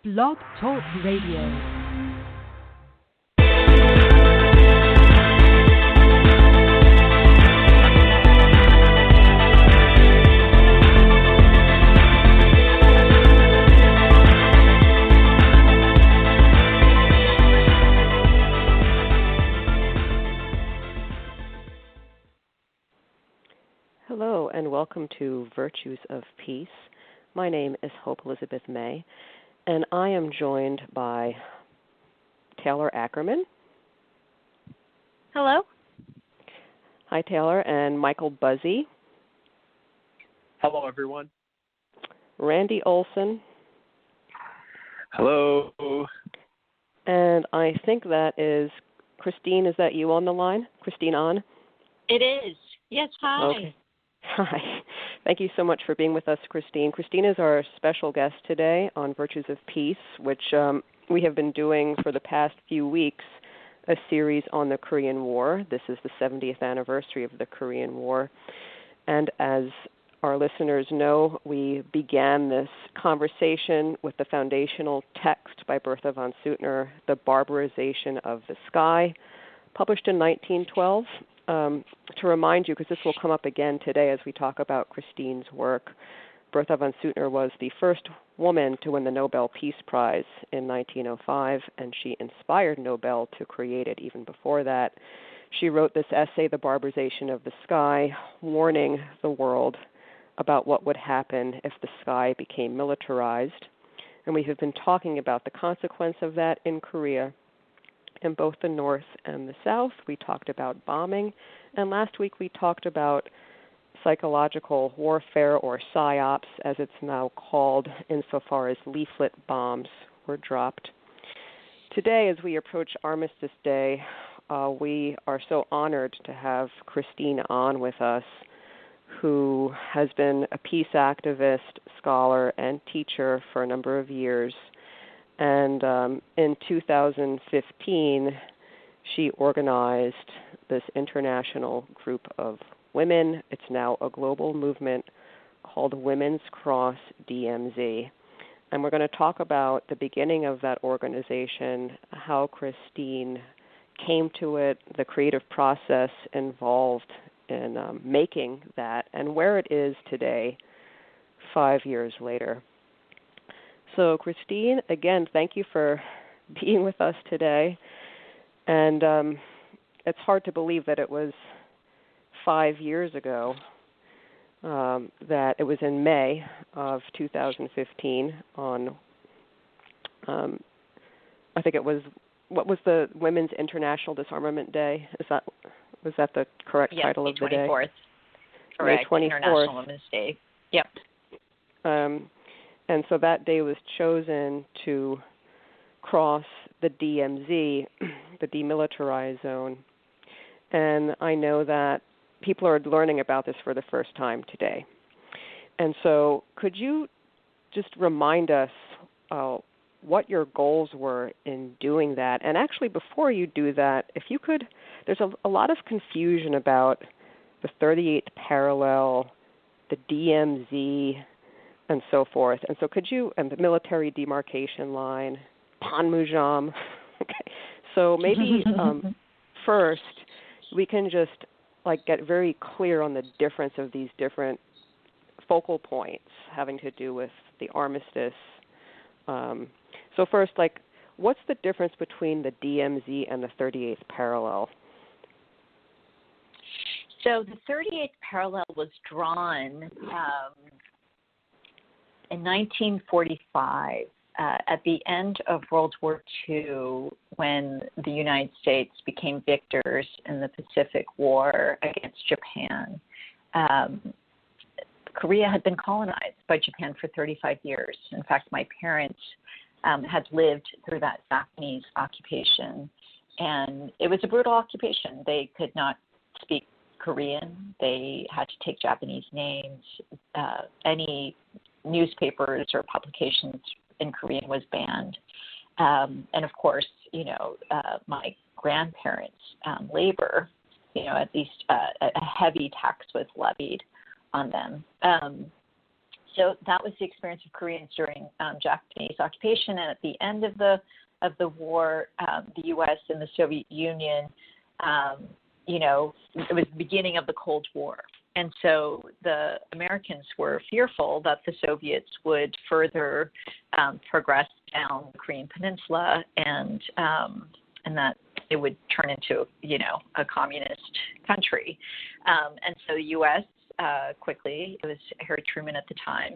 Blog Talk Radio. Hello and welcome to Virtues of Peace. My name is Hope Elizabeth May, and I am joined by Taylor Ackerman. Hello. Hi, Taylor, and Michael Buzzy. Hello, everyone. Randy Olson. Hello. And I think that is Christine. Is that you on the line? Christine Ahn? It is. Yes, hi. Okay. Hi. Thank you so much for being with us, Christine. Christine is our special guest today on Virtues of Peace, which we have been doing for the past few weeks, a series on the Korean War. This is the 70th anniversary of the Korean War. And as our listeners know, we began this conversation with the foundational text by Bertha von Suttner, The Barbarization of the Sky, published in 1912. To remind you, because this will come up again today as we talk about Christine's work, Bertha von Suttner was the first woman to win the Nobel Peace Prize in 1905, and she inspired Nobel to create it even before that. She wrote this essay, The Barbarization of the Sky, warning the world about what would happen if the sky became militarized. And we have been talking about the consequence of that in Korea, in both the North and the South. We talked about bombing, and last week we talked about psychological warfare, or PsyOps, as it's now called, insofar as leaflet bombs were dropped. Today, as we approach Armistice Day, we are so honored to have Christine Ahn with us, who has been a peace activist, scholar, and teacher for a number of years. And in 2015, she organized this international group of women. It's now a global movement called Women's Cross DMZ. And we're going to talk about the beginning of that organization, how Christine came to it, the creative process involved in making that, and where it is today, 5 years later. So, Christine, again, thank you for being with us today. And it's hard to believe that it was 5 years ago, that it was in May of 2015 on, I think it was, what was the Women's International Disarmament Day? Was that the correct title of the day? May 24th. Correct. May 24th. International Women's Day. Yep. And so that day was chosen to cross the DMZ, the demilitarized zone. And I know that people are learning about this for the first time today. And so could you just remind us what your goals were in doing that? And actually, before you do that, if you could, there's a lot of confusion about the 38th parallel, the DMZ, and so forth. And so could you, and the military demarcation line, Panmunjom. Okay. So maybe first we can just get very clear on the difference of these different focal points having to do with the armistice. So first, what's the difference between the DMZ and the 38th parallel? So the 38th parallel was drawn in 1945 at the end of World War II, when the United States became victors in the Pacific War against Japan. Korea had been colonized by Japan for 35 years. In fact, my parents had lived through that Japanese occupation, and it was a brutal occupation. They could not speak Korean. They had to take Japanese names. Any newspapers or publications in Korean was banned. And of course, my grandparents' labor, at least a heavy tax was levied on them. So that was the experience of Koreans during Japanese occupation. And at the end of the war, the U.S. and the Soviet Union, it was the beginning of the Cold War. And so the Americans were fearful that the Soviets would further progress down the Korean Peninsula and that it would turn into, a communist country. And so the U.S. Quickly, it was Harry Truman at the time,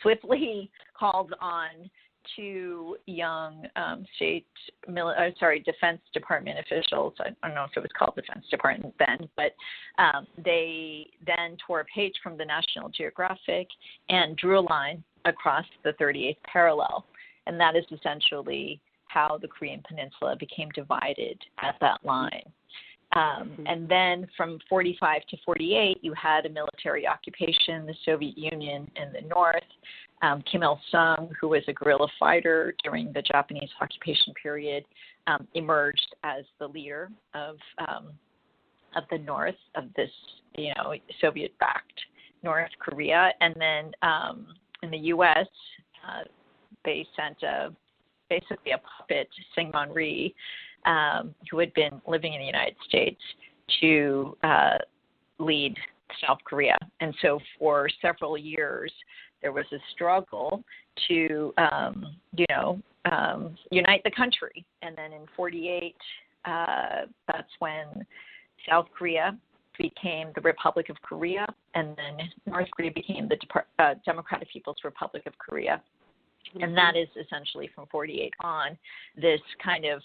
swiftly called on two young Defense Department officials. I don't know if it was called Defense Department then, but they then tore a page from the National Geographic and drew a line across the 38th parallel. And that is essentially how the Korean Peninsula became divided at that line. And then from 45 to 48, you had a military occupation, the Soviet Union in the north. Kim Il-sung, who was a guerrilla fighter during the Japanese occupation period, emerged as the leader of the north of this, Soviet-backed North Korea. And then in the U.S., they sent basically a puppet, Syngman Rhee, who had been living in the United States, to lead South Korea. And so for several years, there was a struggle to, unite the country. And then in 48, that's when South Korea became the Republic of Korea, and then North Korea became the Democratic People's Republic of Korea. And that is essentially from 48 on, this kind of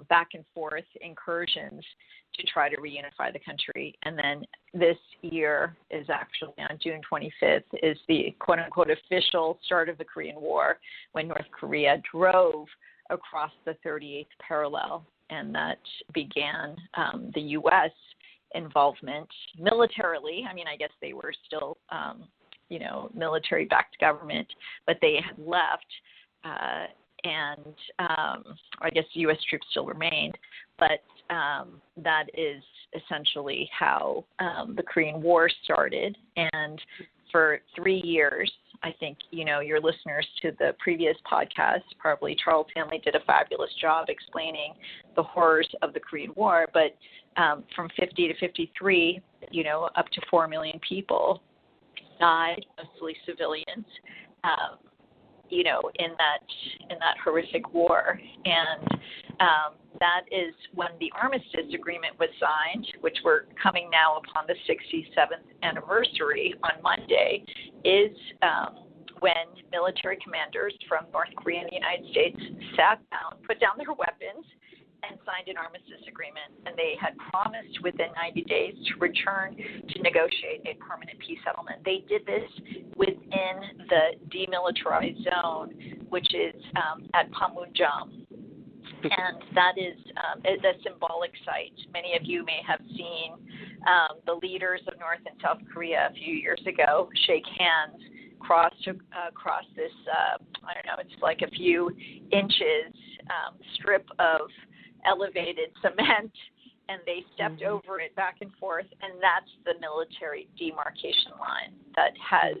back and forth incursions to try to reunify the country. And then this year is actually on June 25th is the quote-unquote official start of the Korean War, when North Korea drove across the 38th parallel. And that began the U.S. involvement militarily. I mean, I guess they were still military-backed government, but they had left, and I guess U.S. troops still remained. But that is essentially how the Korean War started. And for 3 years, I think, your listeners to the previous podcast, probably Charles Hanley did a fabulous job explaining the horrors of the Korean War. But from 50 to 53, up to 4 million people died, mostly civilians, in that horrific war. And that is when the Armistice Agreement was signed, which we're coming now upon the 67th anniversary on Monday, is when military commanders from North Korea and the United States sat down, put down their weapons, and signed an armistice agreement. And they had promised within 90 days to return to negotiate a permanent peace settlement. They did this within the demilitarized zone, which is at Panmunjom. And that is a symbolic site. Many of you may have seen the leaders of North and South Korea a few years ago shake hands across this, it's like a few inches strip of elevated cement, and they stepped over it back and forth, and that's the military demarcation line that has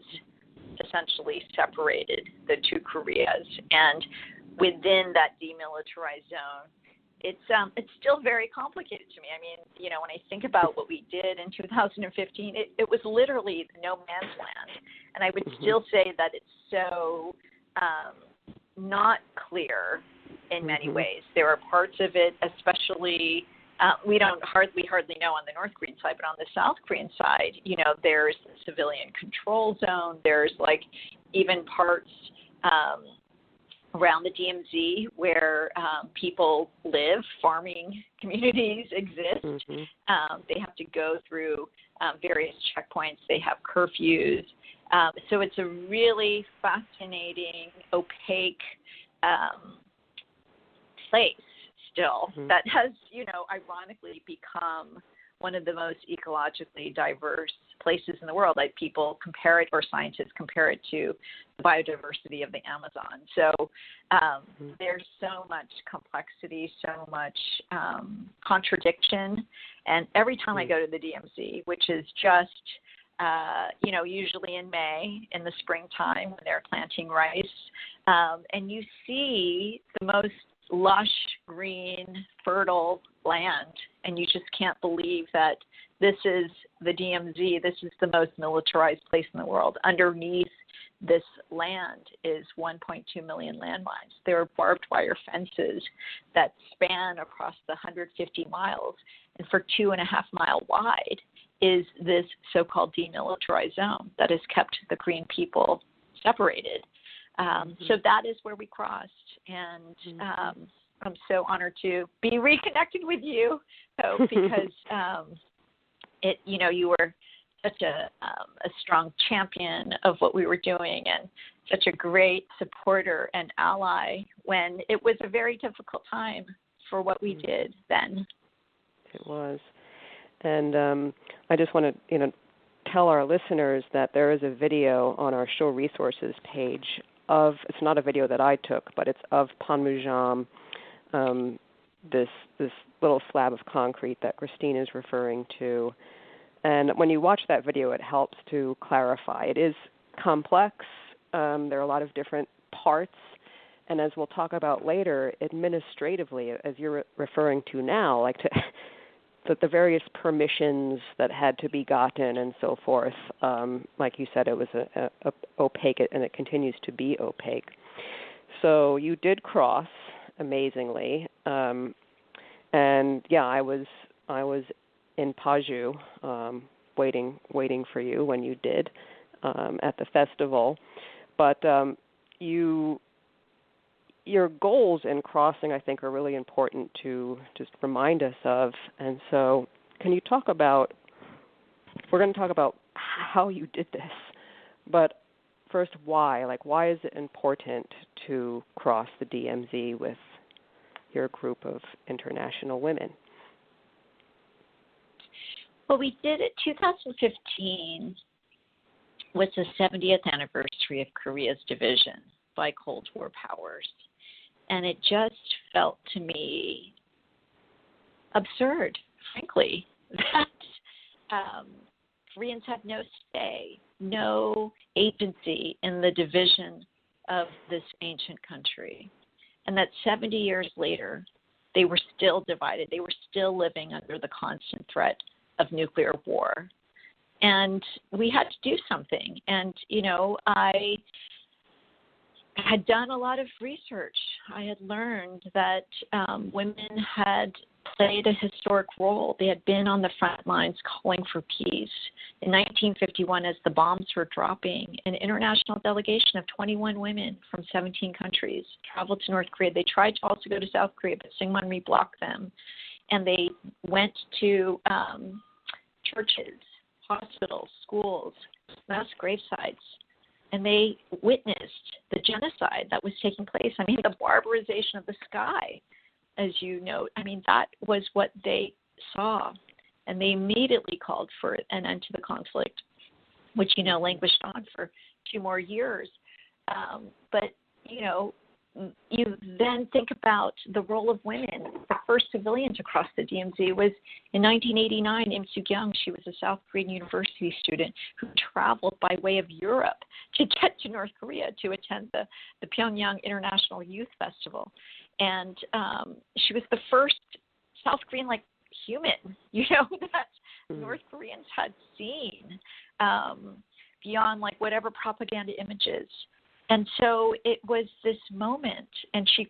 essentially separated the two Koreas. And within that demilitarized zone, it's still very complicated to me. I mean, when I think about what we did in 2015, it was literally no man's land, and I would still say that it's so not clear in many ways. There are parts of it, especially we hardly know on the North Korean side, but on the South Korean side, there's the civilian control zone. There's like even parts around the DMZ where people live, farming communities exist. They have to go through various checkpoints. They have curfews. So it's a really fascinating, opaque place still that has, ironically become one of the most ecologically diverse places in the world. Like people compare it, or scientists compare it to the biodiversity of the Amazon. So there's so much complexity, so much contradiction. And every time I go to the DMZ, which is just usually in May in the springtime when they're planting rice. And you see the most lush, green, fertile land, and you just can't believe that this is the DMZ. This is the most militarized place in the world. Underneath this land is 1.2 million landmines. There are barbed wire fences that span across the 150 miles, and for 2.5 miles wide is this so-called demilitarized zone that has kept the Korean people separated. So that is where we crossed, and I'm so honored to be reconnected with you, because you were such a strong champion of what we were doing, and such a great supporter and ally when it was a very difficult time for what we did then. It was. And I just want to, tell our listeners that there is a video on our show resources page of, it's not a video that I took, but it's of Panmunjom, this little slab of concrete that Christine is referring to. And when you watch that video, it helps to clarify. It is complex. There are a lot of different parts. And as we'll talk about later, administratively, as you're referring to now, the various permissions that had to be gotten and so forth, like you said, it was opaque, and it continues to be opaque. So you did cross, amazingly. And yeah, I was in Paju, waiting for you when you did at the festival. But your goals in crossing, I think, are really important to just remind us of. And so can you talk about, we're going to talk about how you did this, but first, why? Why is it important to cross the DMZ with your group of international women? Well, we did it 2015 was the 70th anniversary of Korea's division by Cold War powers. And it just felt to me absurd, frankly, that Koreans have no say, no agency in the division of this ancient country. And that 70 years later, they were still divided. They were still living under the constant threat of nuclear war. And we had to do something. And, I had done a lot of research. I had learned that women had played a historic role. They had been on the front lines calling for peace. In 1951, as the bombs were dropping, an international delegation of 21 women from 17 countries traveled to North Korea. They tried to also go to South Korea, but Syngman blocked them. And they went to churches, hospitals, schools, mass gravesites, and they witnessed the genocide that was taking place. I mean, the barbarization of the sky, as you note. I mean, that was what they saw. And they immediately called for an end to the conflict, which, languished on for 2 more years. But, you then think about the role of women. The first civilian to cross the DMZ was in 1989, Im Soo-kyung. She was a South Korean university student who traveled by way of Europe to get to North Korea to attend the Pyongyang International Youth Festival. And she was the first South Korean, human, that North Koreans had seen beyond, whatever propaganda images. And so it was this moment, and she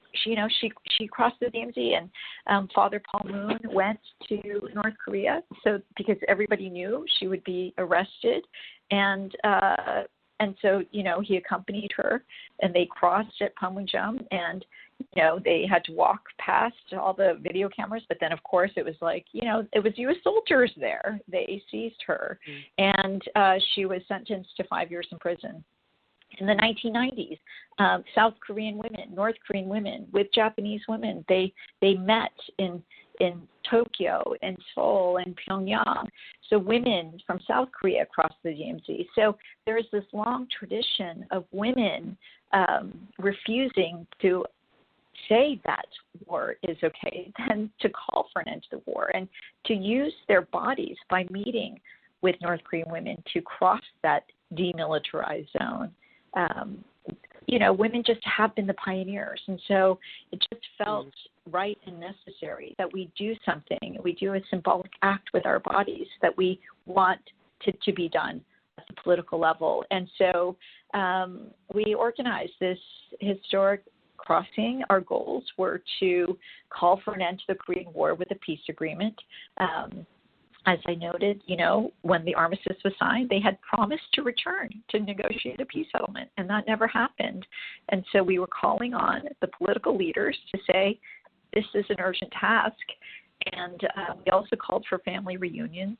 crossed the DMZ, and Father Paul Moon went to North Korea, because everybody knew she would be arrested, and so he accompanied her, and they crossed at Panmunjom, and they had to walk past all the video cameras, but then of course it was it was U.S. soldiers there. They seized her, and she was sentenced to 5 years in prison. In the 1990s, South Korean women, North Korean women with Japanese women, they met in Tokyo, in Seoul, and Pyongyang. So women from South Korea crossed the DMZ. So there is this long tradition of women refusing to say that war is okay, then to call for an end to the war, and to use their bodies by meeting with North Korean women to cross that demilitarized zone. Women just have been the pioneers. And so it just felt right and necessary that we do something. We do a symbolic act with our bodies that we want to be done at the political level. And so we organized this historic crossing. Our goals were to call for an end to the Korean War with a peace agreement. As I noted, when the armistice was signed, they had promised to return to negotiate a peace settlement, and that never happened. And so we were calling on the political leaders to say, this is an urgent task. And we also called for family reunions.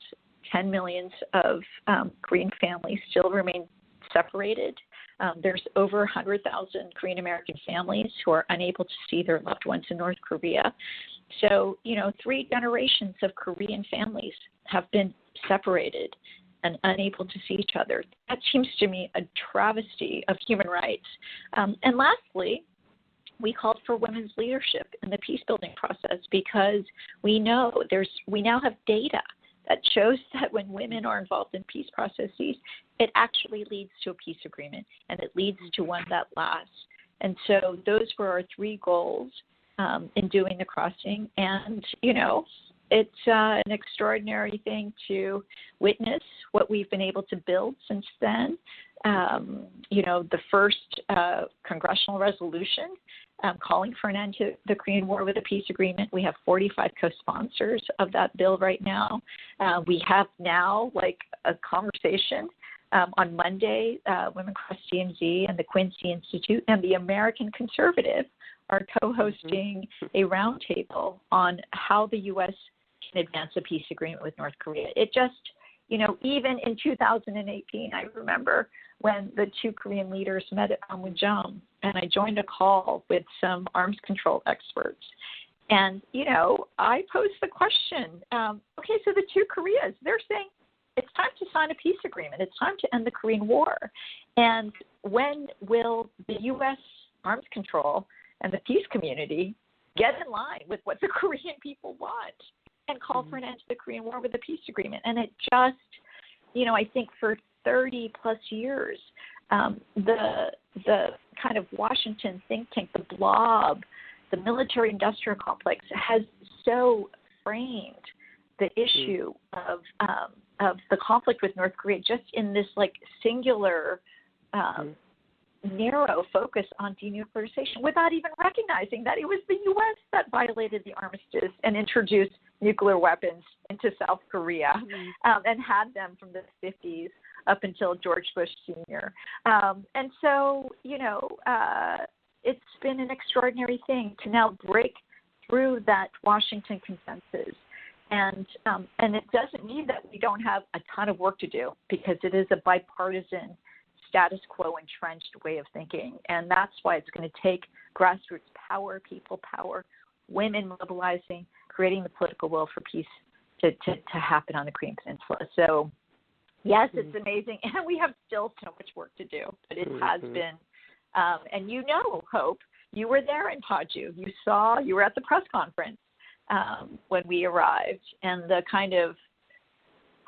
10 millions of Korean families still remain separated. There's over 100,000 Korean American families who are unable to see their loved ones in North Korea. So, 3 generations of Korean families have been separated and unable to see each other. That seems to me a travesty of human rights. And lastly, we called for women's leadership in the peace building process because we now have data that shows that when women are involved in peace processes, it actually leads to a peace agreement, and it leads to one that lasts. And so those were our 3 goals in doing the crossing. And, it's an extraordinary thing to witness what we've been able to build since then. The first congressional resolution calling for an end to the Korean War with a peace agreement. We have 45 co-sponsors of that bill right now. We have now a conversation on Monday. Women Cross DMZ and the Quincy Institute and the American Conservative are co-hosting a roundtable on how the U.S. can advance a peace agreement with North Korea. It just, even in 2018, I remember when the 2 Korean leaders met at Panmunjom, and I joined a call with some arms control experts. And, I posed the question, okay, so the 2 Koreas, they're saying it's time to sign a peace agreement. It's time to end the Korean War. And when will the U.S. arms control and the peace community get in line with what the Korean people want and call for an end to the Korean War with a peace agreement? And it just, I think for 30 plus years, the kind of Washington think tank, the blob, the military industrial complex has so framed the issue of the conflict with North Korea just in this singular narrow focus on denuclearization without even recognizing that it was the U.S. that violated the armistice and introduced nuclear weapons into South Korea and had them from the 50s up until George Bush Sr. And so, it's been an extraordinary thing to now break through that Washington consensus. And it doesn't mean that we don't have a ton of work to do because it is a bipartisan status quo entrenched way of thinking. And that's why it's going to take grassroots power, people power, women mobilizing, creating the political will for peace to happen on the Korean Peninsula. So, yes, it's amazing. And we have still so much work to do, but it has been. And Hope, you were there in Paju. You were at the press conference when we arrived. And the kind of,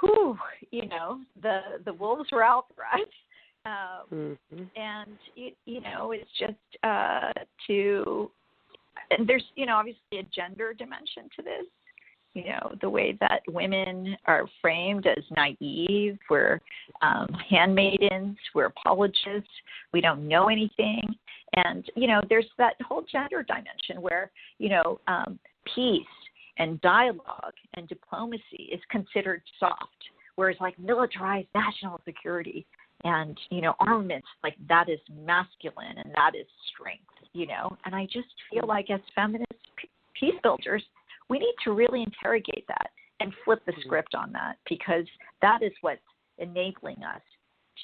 the wolves were out for us. And, it's just and there's, obviously a gender dimension to this, the way that women are framed as naive, we're handmaidens, we're apologists, we don't know anything. And, there's that whole gender dimension where, peace and dialogue and diplomacy is considered soft, whereas militarized national security and, armaments, that is masculine and that is strength, And I just feel like as feminist peace builders, we need to really interrogate that and flip the script on that because that is what's enabling us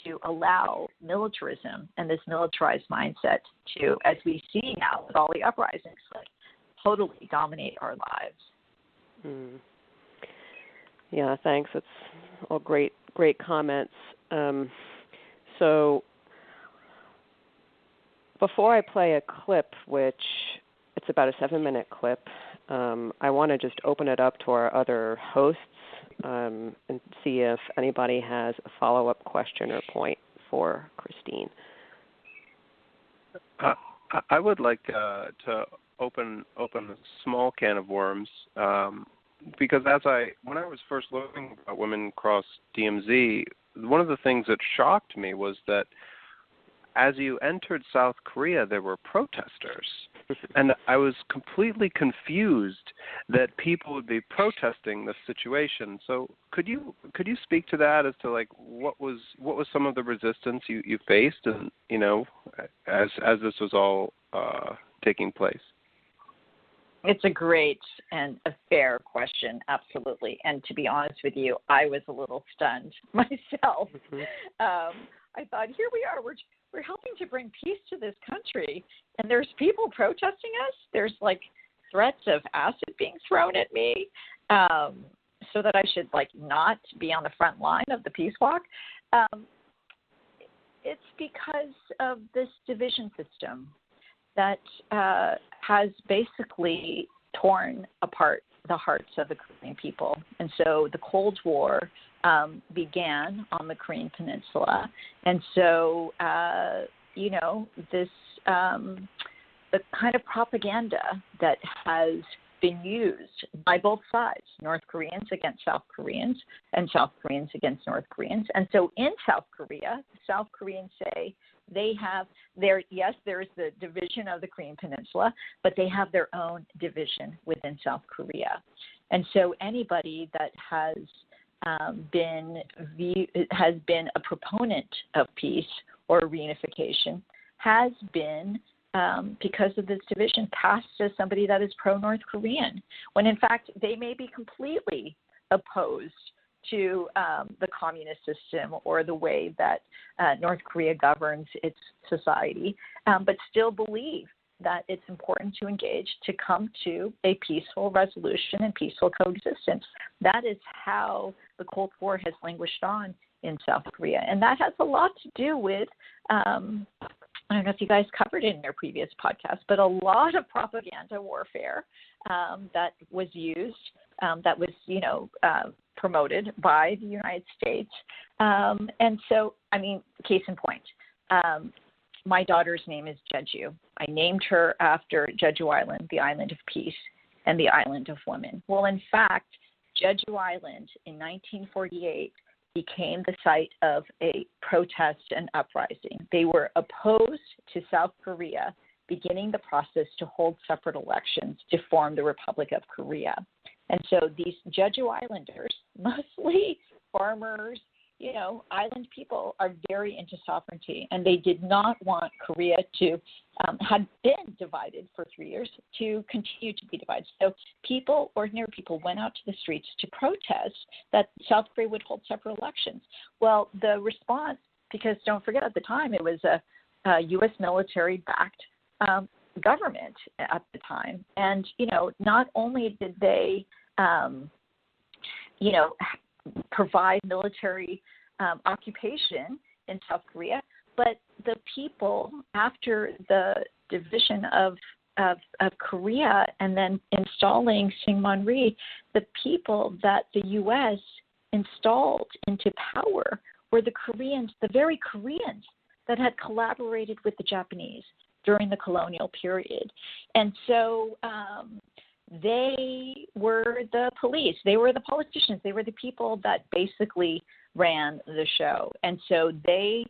to allow militarism and this militarized mindset to, as we see now with all the uprisings, totally dominate our lives. Yeah, thanks. It's all great comments. So before I play a clip, which it's about a 7-minute clip, I want to just open it up to our other hosts and see if anybody has a follow-up question or point for Christine. I would like to open a small can of worms because when I was first learning about Women Cross DMZ, one of the things that shocked me was that as you entered South Korea, there were protesters. And I was completely confused that people would be protesting this situation. So could you speak to that as to like what was some of the resistance you faced, and as this was all taking place? It's a great and a fair question, absolutely. And to be honest with you, I was a little stunned myself. I thought, here we are, we're helping to bring peace to this country, and there's people protesting us. There's like threats of acid being thrown at me, so that I should like not be on the front line of the peace walk. It's because of this division system that has basically torn apart the hearts of the Korean people. And so the Cold War began on the Korean Peninsula. And so, this the kind of propaganda that has been used by both sides, North Koreans against South Koreans and South Koreans against North Koreans. And so in South Korea, South Koreans say they have there's the division of the Korean Peninsula, but they have their own division within South Korea. And so anybody that has been a proponent of peace or reunification has been, because of this division, cast as somebody that is pro-North Korean, when in fact they may be completely opposed to the communist system or the way that North Korea governs its society, but still believe that it's important to engage to come to a peaceful resolution and peaceful coexistence. That is how the Cold War has languished on in South Korea. And that has a lot to do with, I don't know if you guys covered it in your previous podcast, but a lot of propaganda warfare that was used, that was, promoted by the United States. And so, case in point, my daughter's name is Jeju. I named her after Jeju Island, the island of peace, and the island of women. Well, in fact, Jeju Island in 1948 became the site of a protest and uprising. They were opposed to South Korea beginning the process to hold separate elections to form the Republic of Korea. And so these Jeju Islanders, mostly farmers, island people, are very into sovereignty, and they did not want Korea to, had been divided for 3 years, to continue to be divided. So ordinary people went out to the streets to protest that South Korea would hold separate elections. Well, the response, because don't forget at the time it was a U.S. military-backed government at the time. And, not only did they, provide military occupation in South Korea, but the people, after the division of Korea and then installing Syngman-rhee, the people that the U.S. installed into power were the Koreans, the very Koreans that had collaborated with the Japanese during the colonial period. And so they were the police, they were the politicians, they were the people that basically ran the show. And so they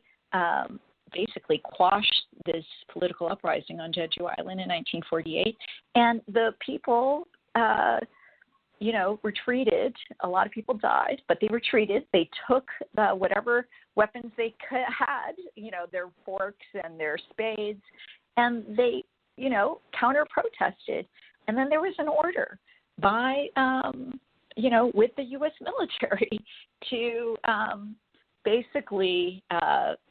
basically quashed this political uprising on Jeju Island in 1948. And the people, retreated. A lot of people died, but they retreated. They took whatever weapons they had, their forks and their spades, and they, counter-protested. And then there was an order by, with the U.S. military to basically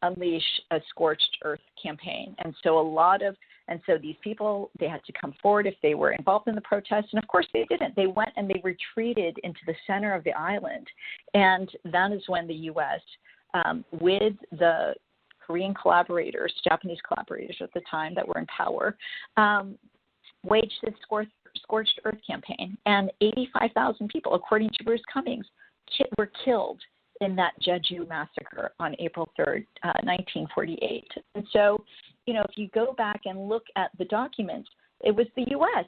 unleash a scorched earth campaign. And so these people, they had to come forward if they were involved in the protest. And of course they didn't. They went and they retreated into the center of the island. And that is when the U.S., with the Korean collaborators, Japanese collaborators at the time that were in power, waged this scorched earth campaign. And 85,000 people, according to Bruce Cummings, were killed in that Jeju massacre on April 3rd, 1948. And so, if you go back and look at the documents, it was the U.S.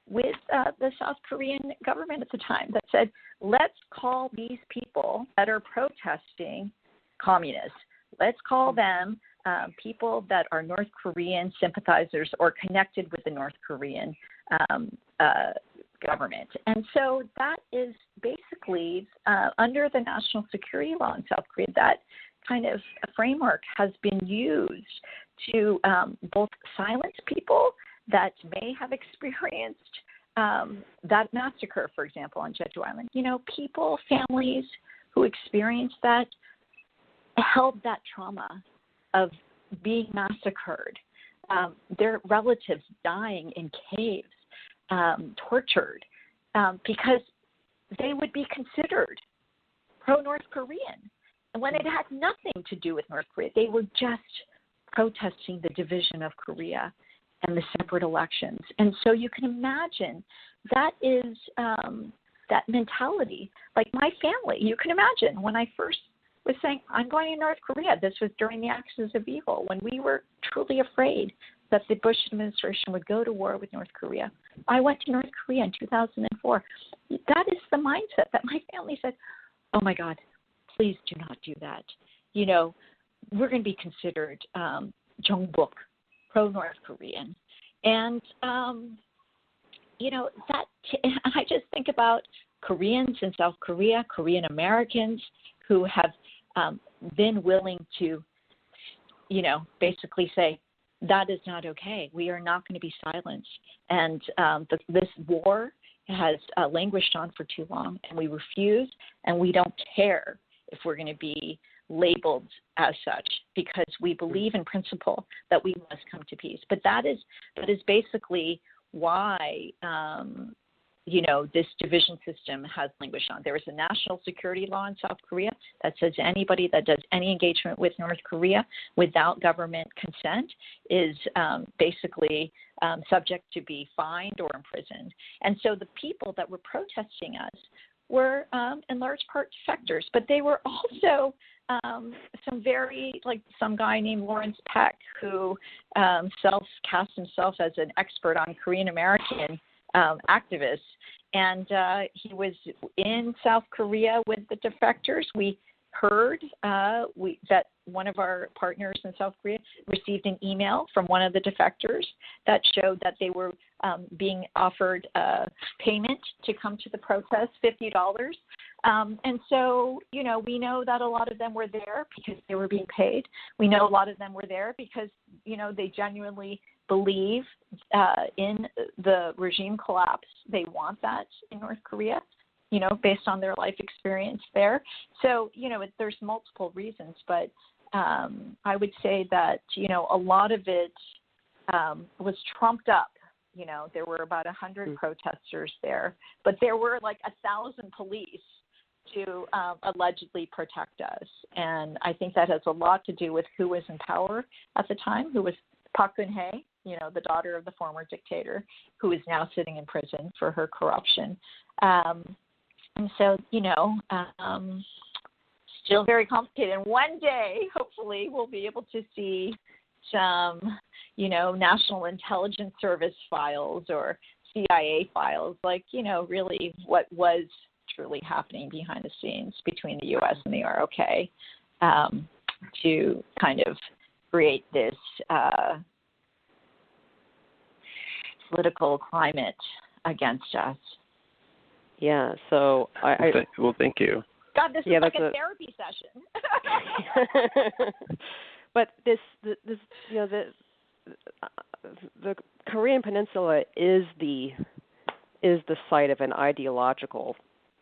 with the South Korean government at the time that said, let's call these people that are protesting communists. Let's call them people that are North Korean sympathizers or connected with the North Korean government. And so that is basically under the national security law in South Korea, that kind of framework has been used to both silence people that may have experienced that massacre, for example, on Jeju Island. People, families who experienced that held that trauma of being massacred, their relatives dying in caves, tortured, because they would be considered pro-North Korean. And when it had nothing to do with North Korea, they were just protesting the division of Korea and the separate elections. And so you can imagine that is that mentality. Like my family, you can imagine when I first was saying, I'm going to North Korea. This was during the Axis of Evil, when we were truly afraid that the Bush administration would go to war with North Korea. I went to North Korea in 2004. That is the mindset that my family said, oh my God, please do not do that. We're going to be considered Jongbuk, pro-North Korean. And, I just think about Koreans in South Korea, Korean Americans who have been willing to, basically say, that is not okay. We are not going to be silenced. And this war has languished on for too long, and we refuse, and we don't care if we're going to be labeled as such, because we believe in principle that we must come to peace. But that is basically why this division system has languished on. There is a national security law in South Korea that says anybody that does any engagement with North Korea without government consent is basically subject to be fined or imprisoned. And so the people that were protesting us were in large part defectors, but they were also some guy named Lawrence Peck who cast himself as an expert on Korean American activists. And he was in South Korea with the defectors. We heard that one of our partners in South Korea received an email from one of the defectors that showed that they were being offered payment to come to the protest, $50. And so, we know that a lot of them were there because they were being paid. We know a lot of them were there because, they genuinely believe in the regime collapse. They want that in North Korea, based on their life experience there. So, there's multiple reasons, but I would say that, a lot of it was trumped up. There were about 100 protesters there, but there were like 1,000 police to allegedly protect us. And I think that has a lot to do with who was in power at the time, who was Park Geun-hye, the daughter of the former dictator, who is now sitting in prison for her corruption. And so, still very complicated. And one day, hopefully, we'll be able to see some, National Intelligence Service files or CIA files, like, really what was truly happening behind the scenes between the U.S. and the ROK to kind of create this political climate against us. Yeah, so Well, thank you. God, this is like a therapy session. But the Korean Peninsula is the site of an ideological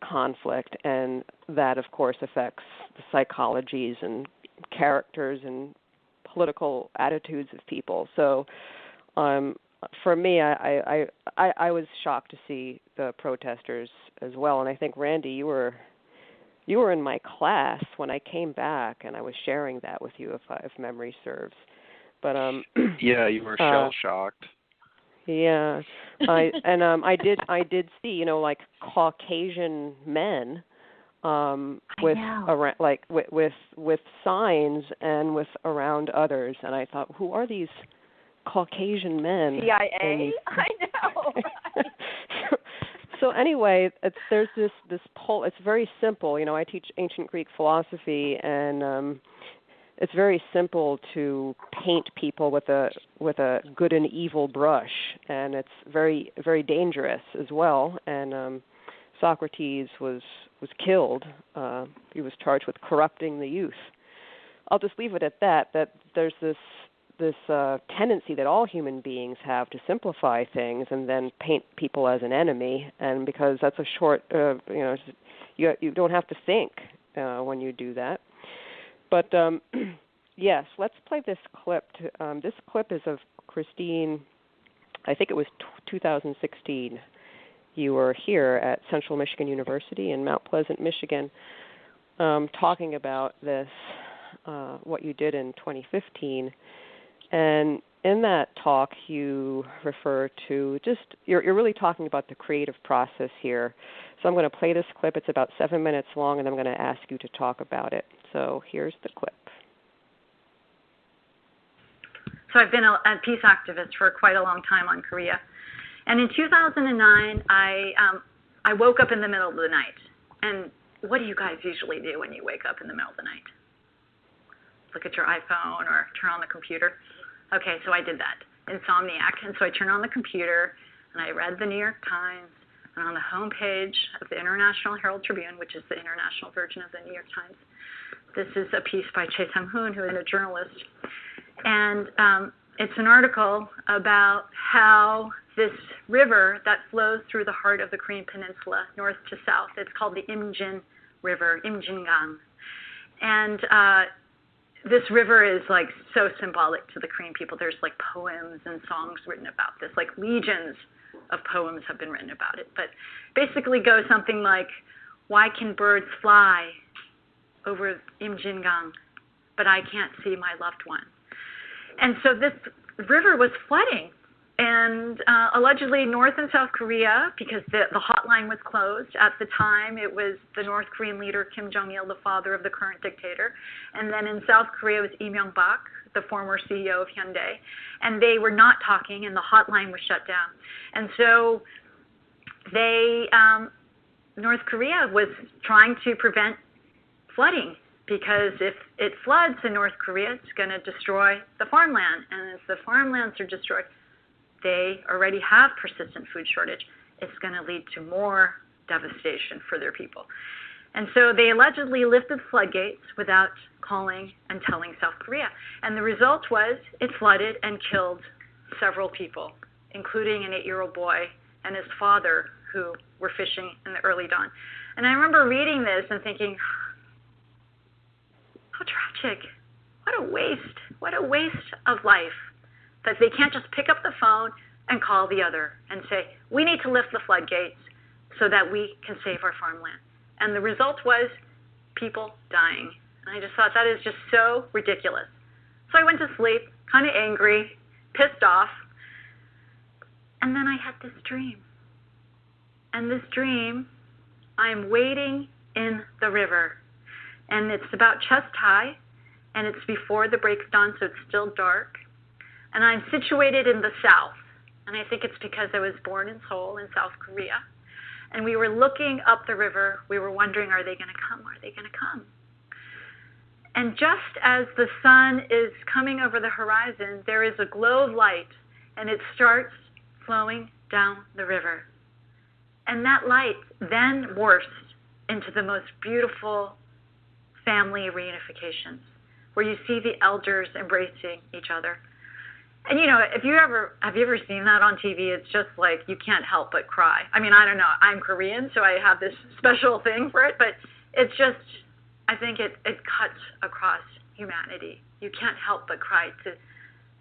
conflict, and that, of course, affects the psychologies and characters and political attitudes of people. So, for me, I was shocked to see the protesters as well, and I think, Randy, you were in my class when I came back, and I was sharing that with you, if memory serves. But yeah, you were shell shocked. Yeah, I did see, like Caucasian men with around, like with signs and with around others, and I thought, who are these Caucasian men? CIA? I know. Right. So anyway, there's this pole. It's very simple. I teach ancient Greek philosophy, and it's very simple to paint people with a good and evil brush, and it's very, very dangerous as well. And Socrates was killed. He was charged with corrupting the youth. I'll just leave it at that. That there's this tendency that all human beings have to simplify things and then paint people as an enemy, and because that's a short, you don't have to think when you do that. But yes, let's play this clip. This clip is of Christine. I think it was 2016. You were here at Central Michigan University in Mount Pleasant, Michigan, talking about this, what you did in 2015. And in that talk, you refer to you're really talking about the creative process here. So I'm going to play this clip. It's about 7 minutes long, and I'm going to ask you to talk about it. So here's the clip. So I've been a peace activist for quite a long time on Korea. And in 2009, I woke up in the middle of the night. And what do you guys usually do when you wake up in the middle of the night? Look at your iPhone or turn on the computer. Okay, so I did that, insomniac. And so I turned on the computer, and I read the New York Times. And on the homepage of the International Herald Tribune, which is the international version of the New York Times, this is a piece by Choi Sam-hoon, who is a journalist. And it's an article about how this river that flows through the heart of the Korean Peninsula, north to south, it's called the Imjin River, Imjingang. And this river is like so symbolic to the Korean people. There's like poems and songs written about this, like legions of poems have been written about it. But basically goes something like, why can birds fly over Imjingang, but I can't see my loved one? And so this river was flooding, and allegedly North and South Korea, because the hotline was closed. At the time, it was the North Korean leader Kim Jong-il, the father of the current dictator. And then in South Korea, it was Lee Myung-bak, the former CEO of Hyundai. And they were not talking, and the hotline was shut down. And so North Korea was trying to prevent flooding, because if it floods in North Korea, it's going to destroy the farmland. And if the farmlands are destroyed, they already have persistent food shortage. It's going to lead to more devastation for their people. And so they allegedly lifted floodgates without calling and telling South Korea. And the result was it flooded and killed several people, including an 8-year-old boy and his father, who were fishing in the early dawn. And I remember reading this and thinking, how tragic. What a waste of life, that they can't just pick up the phone and call the other and say, we need to lift the floodgates so that we can save our farmland. And the result was people dying. And I just thought, that is just so ridiculous. So I went to sleep, kind of angry, pissed off. And then I had this dream. And this dream, I'm wading in the river. And it's about chest high, and it's before the break of dawn, so it's still dark. And I'm situated in the south, and I think it's because I was born in Seoul in South Korea. And we were looking up the river. We were wondering, are they going to come? Are they going to come? And just as the sun is coming over the horizon, there is a glow of light, and it starts flowing down the river. And that light then morphs into the most beautiful family reunifications, where you see the elders embracing each other. And have you ever seen that on TV? It's just like you can't help but cry. I mean, I don't know. I'm Korean, so I have this special thing for it, but it's just, I think it cuts across humanity. You can't help but cry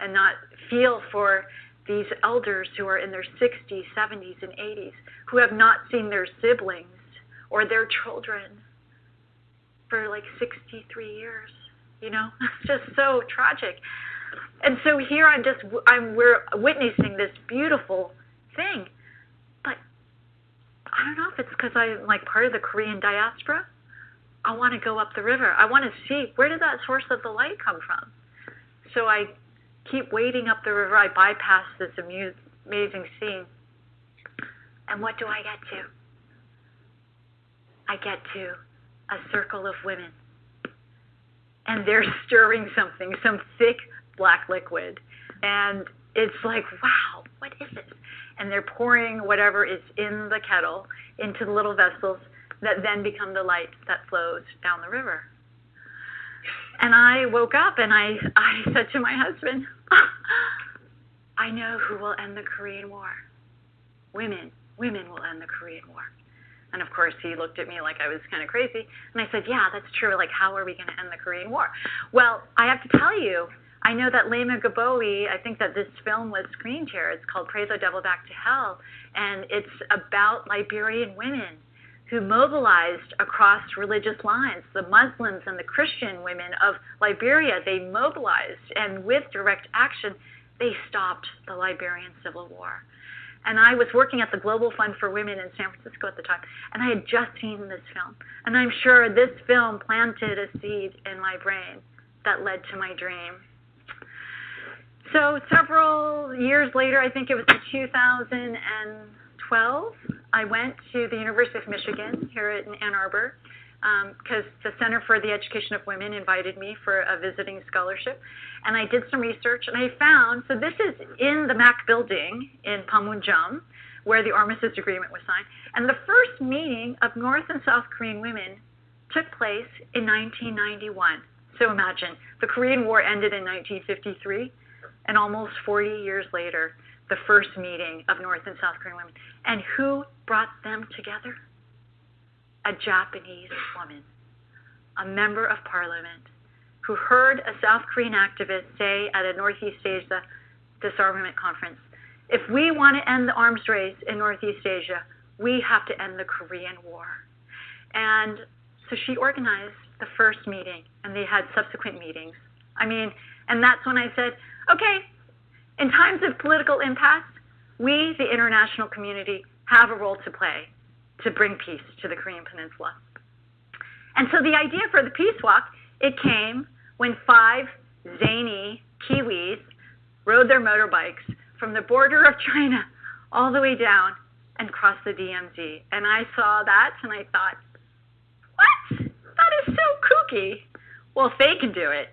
and not feel for these elders who are in their 60s, 70s, and 80s, who have not seen their siblings or their children for like 63 years. It's just so tragic. And so here we're witnessing this beautiful thing. But I don't know if it's because I'm like part of the Korean diaspora, I want to go up the river. I want to see, where did that source of the light come from? So I keep wading up the river. I bypass this amazing scene. And what do I get to? I get to a circle of women. And they're stirring something, some thick black liquid. And it's like, wow, what is this? And they're pouring whatever is in the kettle into the little vessels that then become the light that flows down the river. And I woke up and I said to my husband, I know who will end the Korean War. Women will end the Korean War. And of course, he looked at me like I was kind of crazy. And I said, yeah, that's true. Like, how are we going to end the Korean War? Well, I have to tell you, I know that Lema Gaboe, I think that this film was screened here. It's called Pray the Devil Back to Hell. And it's about Liberian women who mobilized across religious lines. The Muslims and the Christian women of Liberia, they mobilized. And with direct action, they stopped the Liberian Civil War. And I was working at the Global Fund for Women in San Francisco at the time, and I had just seen this film. And I'm sure this film planted a seed in my brain that led to my dream. So several years later, I think it was in 2012, I went to the University of Michigan here in Ann Arbor because the Center for the Education of Women invited me for a visiting scholarship. And I did some research, and I found, so this is in the MAC building in Panmunjom, where the Armistice Agreement was signed. And the first meeting of North and South Korean women took place in 1991. So imagine, the Korean War ended in 1953, and almost 40 years later, the first meeting of North and South Korean women. And who brought them together? A Japanese woman, a member of parliament, who heard a South Korean activist say at a Northeast Asia disarmament conference, if we want to end the arms race in Northeast Asia, we have to end the Korean War. And so she organized the first meeting, and they had subsequent meetings. And that's when I said, okay, in times of political impasse, we, the international community, have a role to play to bring peace to the Korean Peninsula. And so the idea for the Peace Walk, it came when 5 zany Kiwis rode their motorbikes from the border of China all the way down and crossed the DMZ. And I saw that and I thought, what? That is so kooky. Well, if they can do it,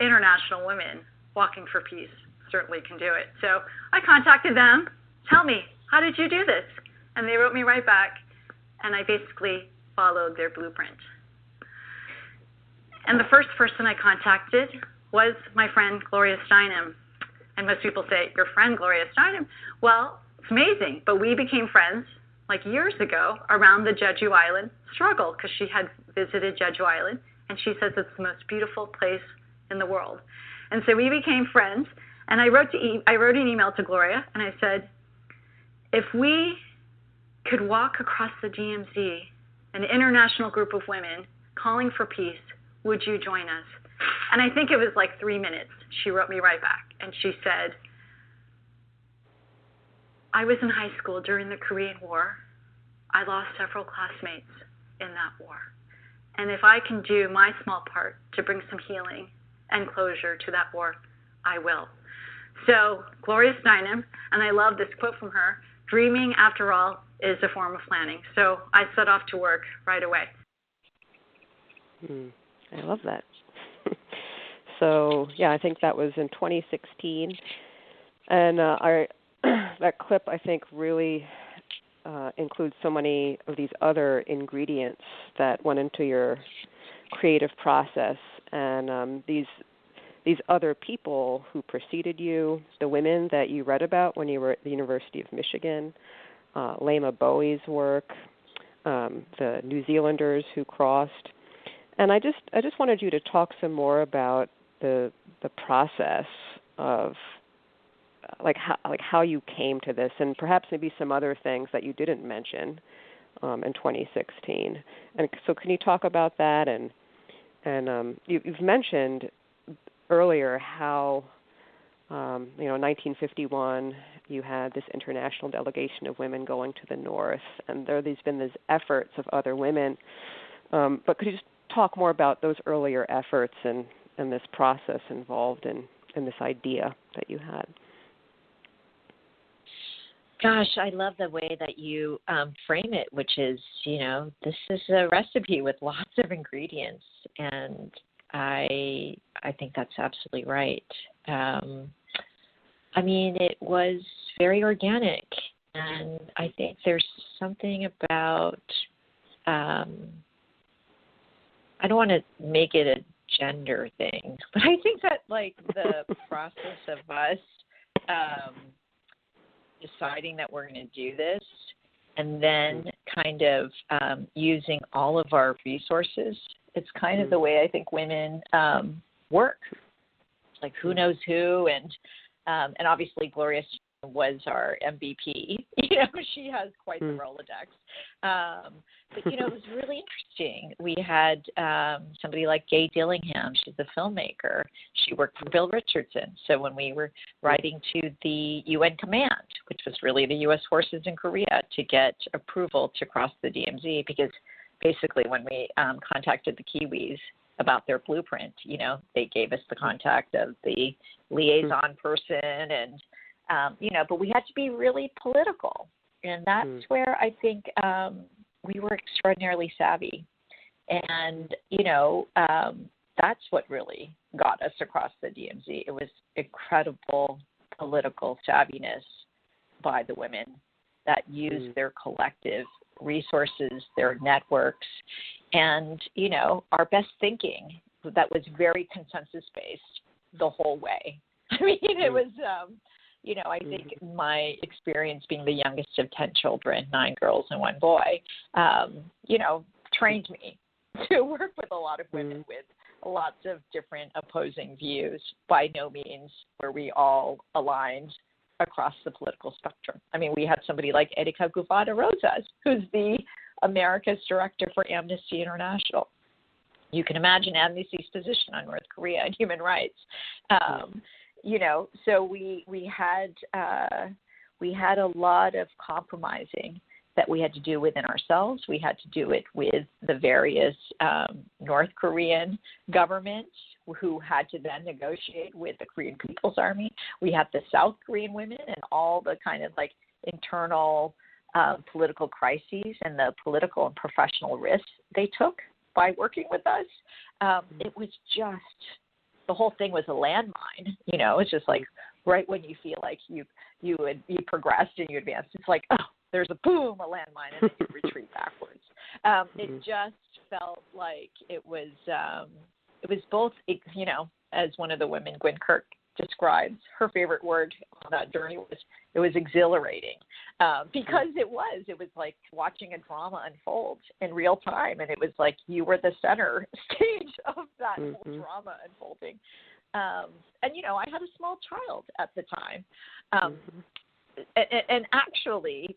international women walking for peace certainly can do it. So I contacted them. Tell me, how did you do this? And they wrote me right back, and I basically followed their blueprint. And the first person I contacted was my friend Gloria Steinem. And most people say, your friend Gloria Steinem? Well, it's amazing, but we became friends like years ago around the Jeju Island struggle, because she had visited Jeju Island, and she says it's the most beautiful place in the world. And so we became friends, and I wrote an email to Gloria, and I said, if we could walk across the DMZ, an international group of women calling for peace, would you join us? And I think it was like 3 minutes. She wrote me right back, and she said, I was in high school during the Korean War. I lost several classmates in that war. And if I can do my small part to bring some healing and closure to that war, I will. So Gloria Steinem, and I love this quote from her, dreaming, after all, is a form of planning. So I set off to work right away. I love that. So, yeah, I think that was in 2016. And that clip, I think, really includes so many of these other ingredients that went into your creative process. And these other people who preceded you, the women that you read about when you were at the University of Michigan, Lema Bowie's work, the New Zealanders who crossed. And I just wanted you to talk some more about the process of how you came to this, and perhaps maybe some other things that you didn't mention in 2016. And so, can you talk about that? And you've mentioned earlier how in 1951 you had this international delegation of women going to the north, and there's been these efforts of other women But could you just talk more about those earlier efforts and this process involved in this idea that you had? Gosh, I love the way that you frame it, which is, this is a recipe with lots of ingredients, and I think that's absolutely right. It was very organic, and I think there's something about, I don't want to make it a gender thing, but I think that, the process of us deciding that we're going to do this and then kind of using all of our resources, it's kind of the way I think women work. Like who knows who, and obviously Gloria was our MVP. She has quite the Rolodex. But it was really interesting. We had somebody like Gay Dillingham. She's a filmmaker. She worked for Bill Richardson. So when we were writing to the UN command, which was really the U.S. forces in Korea, to get approval to cross the DMZ, because basically when we contacted the Kiwis about their blueprint, they gave us the contact of the liaison person, and but we had to be really political, and that's where I think we were extraordinarily savvy, and that's what really got us across the DMZ. It was incredible political savviness by the women that used their collective resources, their networks, and our best thinking that was very consensus based the whole way. It was I think my experience being the youngest of 10 children, 9 girls and 1 boy, trained me to work with a lot of women with lots of different opposing views. By no means were we all aligned across the political spectrum. We had somebody like Erika Gufada Rosas, who's the America's director for Amnesty International. You can imagine Amnesty's position on North Korea and human rights. So we had a lot of compromising that we had to do within ourselves. We had to do it with the various North Korean governments, who had to then negotiate with the Korean People's Army. We had the South Korean women and all the kind of internal political crises and the political and professional risks they took by working with us. It was just, the whole thing was a landmine. It's just right when you feel like you progressed and you advanced, it's like, oh, there's a boom, a landmine, and then you retreat backwards. It just felt like it was both, as one of the women, Gwen Kirk, describes, her favorite word on that journey it was exhilarating, because it was like watching a drama unfold in real time, and it was like you were the center stage of that whole drama unfolding. And I had a small child at the time, and actually,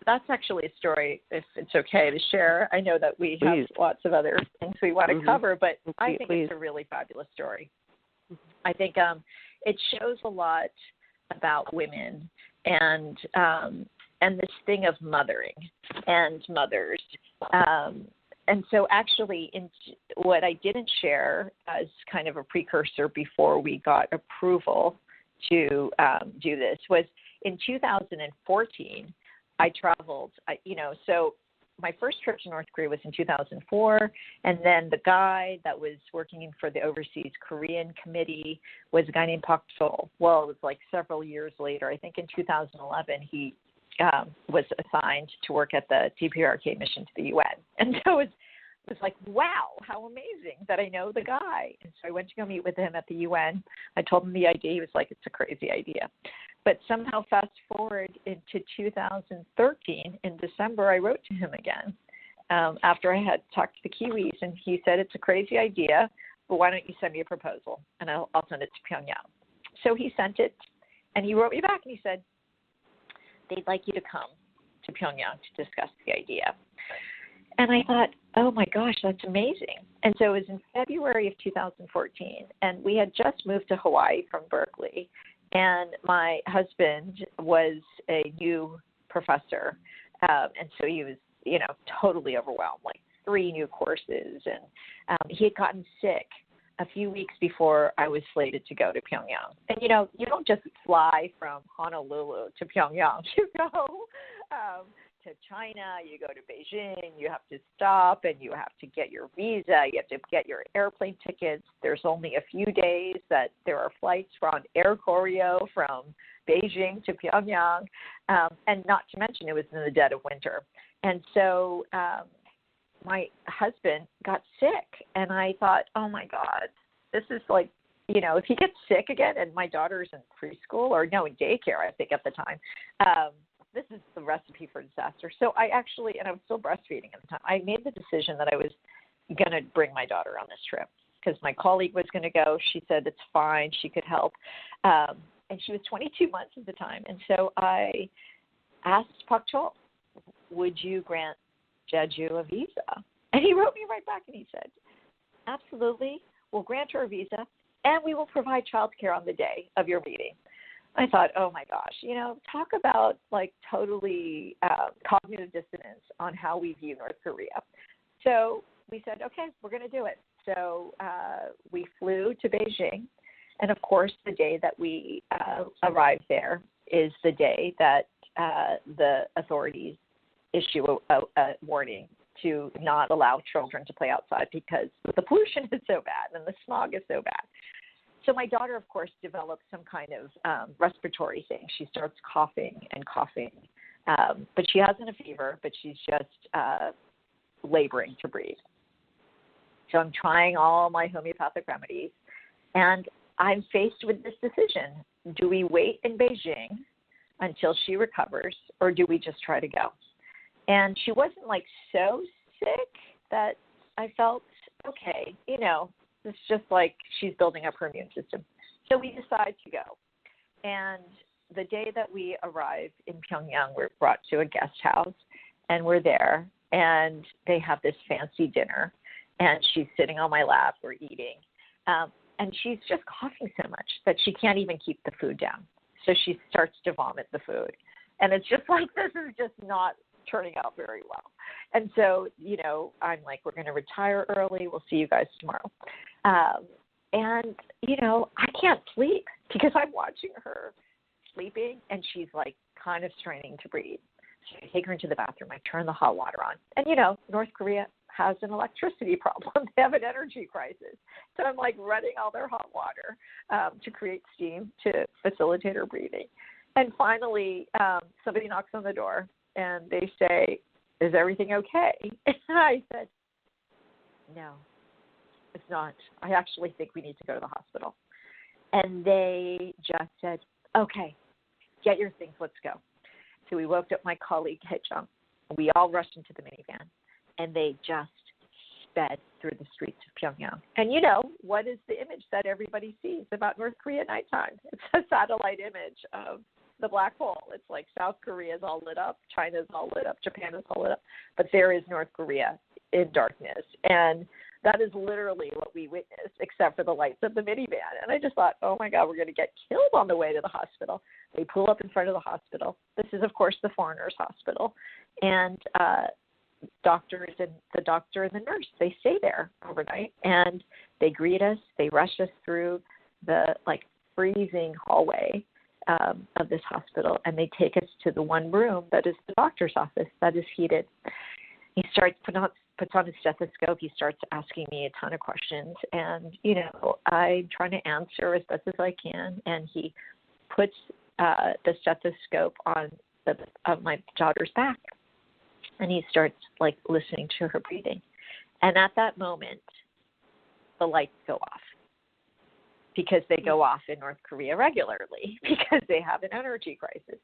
that's actually a story, if it's okay to share. I know that we have lots of other things we want to cover, but I think it's a really fabulous story. I think it shows a lot about women and this thing of mothering and mothers. And so actually, what I didn't share as kind of a precursor before we got approval to do this was in 2014, I traveled, so my first trip to North Korea was in 2004, and then the guy that was working for the Overseas Korean Committee was a guy named Park Sol. Well, it was several years later. I think in 2011 he was assigned to work at the DPRK mission to the UN. And so it was like, wow, how amazing that I know the guy. And so I went to go meet with him at the UN. I told him the idea. He was like, it's a crazy idea. But somehow fast forward into 2013, in December, I wrote to him again after I had talked to the Kiwis, and he said, it's a crazy idea, but why don't you send me a proposal, and I'll send it to Pyongyang. So he sent it, and he wrote me back, and he said, they'd like you to come to Pyongyang to discuss the idea. And I thought, oh, my gosh, that's amazing. And so it was in February of 2014, and we had just moved to Hawaii from Berkeley. And my husband was a new professor, and so he was, totally overwhelmed. Like, 3 new courses. And he had gotten sick a few weeks before I was slated to go to Pyongyang. And, you know, you don't just fly from Honolulu to Pyongyang. You go to China, you go to Beijing, you have to stop and you have to get your visa, you have to get your airplane tickets. There's only a few days that there are flights on Air Koryo from Beijing to Pyongyang, and not to mention it was in the dead of winter. And so my husband got sick, and I thought, oh, my God, this is like, you know, if he gets sick again, and my daughter's in preschool, or no, in daycare, I think at the time, this is the recipe for disaster. So I actually, and I was still breastfeeding at the time, I made the decision that I was going to bring my daughter on this trip because my colleague was going to go. She said it's fine. She could help. And she was 22 months at the time. And so I asked Pak Chol, would you grant Jeju a visa? And he wrote me right back and he said, absolutely, we'll grant her a visa and we will provide childcare on the day of your meeting. I thought, oh my gosh, you know, talk about like totally cognitive dissonance on how we view North Korea. So we said, okay, we're going to do it. So we flew to Beijing. And of course, the day that we arrived there is the day that the authorities issue a warning to not allow children to play outside because the pollution is so bad and the smog is so bad. So my daughter, of course, develops some kind of respiratory thing. She starts coughing and coughing, but she hasn't a fever, but she's just laboring to breathe. So I'm trying all my homeopathic remedies, and I'm faced with this decision. Do we wait in Beijing until she recovers, or do we just try to go? And she wasn't like so sick that I felt, okay, you know, it's just like she's building up her immune system. So we decide to go. And the day that we arrive in Pyongyang, we're brought to a guest house, and we're there, and they have this fancy dinner, and she's sitting on my lap, we're eating. And she's just coughing so much that she can't even keep the food down. So she starts to vomit the food. And it's just like, this is just not turning out very well. And so, you know, I'm like, we're going to retire early. We'll see you guys tomorrow. And, you know, I can't sleep because I'm watching her sleeping and she's like kind of straining to breathe. So I take her into the bathroom. I turn the hot water on. And, you know, North Korea has an electricity problem. They have an energy crisis. So I'm like running all their hot water to create steam to facilitate her breathing. And finally, somebody knocks on the door and they say, is everything okay? And I said, no, it's not. I actually think we need to go to the hospital. And they just said, okay, get your things, let's go. So we woke up my colleague, Hechung. We all rushed into the minivan, and they just sped through the streets of Pyongyang. And, you know, what is the image that everybody sees about North Korea at nighttime? It's a satellite image of the black hole. It's like South Korea is all lit up, China is all lit up, Japan is all lit up, but there is North Korea in darkness. And that is literally what we witnessed, except for the lights of the minivan. And I just thought, oh, my God, we're going to get killed on the way to the hospital. They pull up in front of the hospital. This is, of course, the foreigners' hospital. And the doctor and the nurse, they stay there overnight. And they greet us. They rush us through the, like, freezing hallway of this hospital. And they take us to the one room that is the doctor's office that is heated. He puts on his stethoscope. He starts asking me a ton of questions. And, you know, I'm trying to answer as best as I can. And he puts the stethoscope on of my daughter's back. And he starts, like, listening to her breathing. And at that moment, the lights go off. Because they go off in North Korea regularly because they have an energy crisis.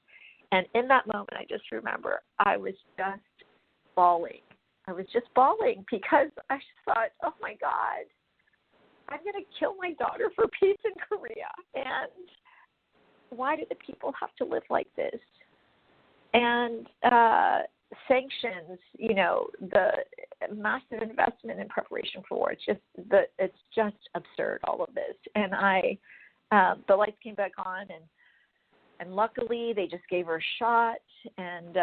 And in that moment, I just remember I was just bawling. I was just bawling because I just thought, oh, my God, I'm going to kill my daughter for peace in Korea. And why do the people have to live like this? And sanctions, you know, the massive investment in preparation for war. It's just absurd, all of this. And the lights came back on, and luckily they just gave her a shot, and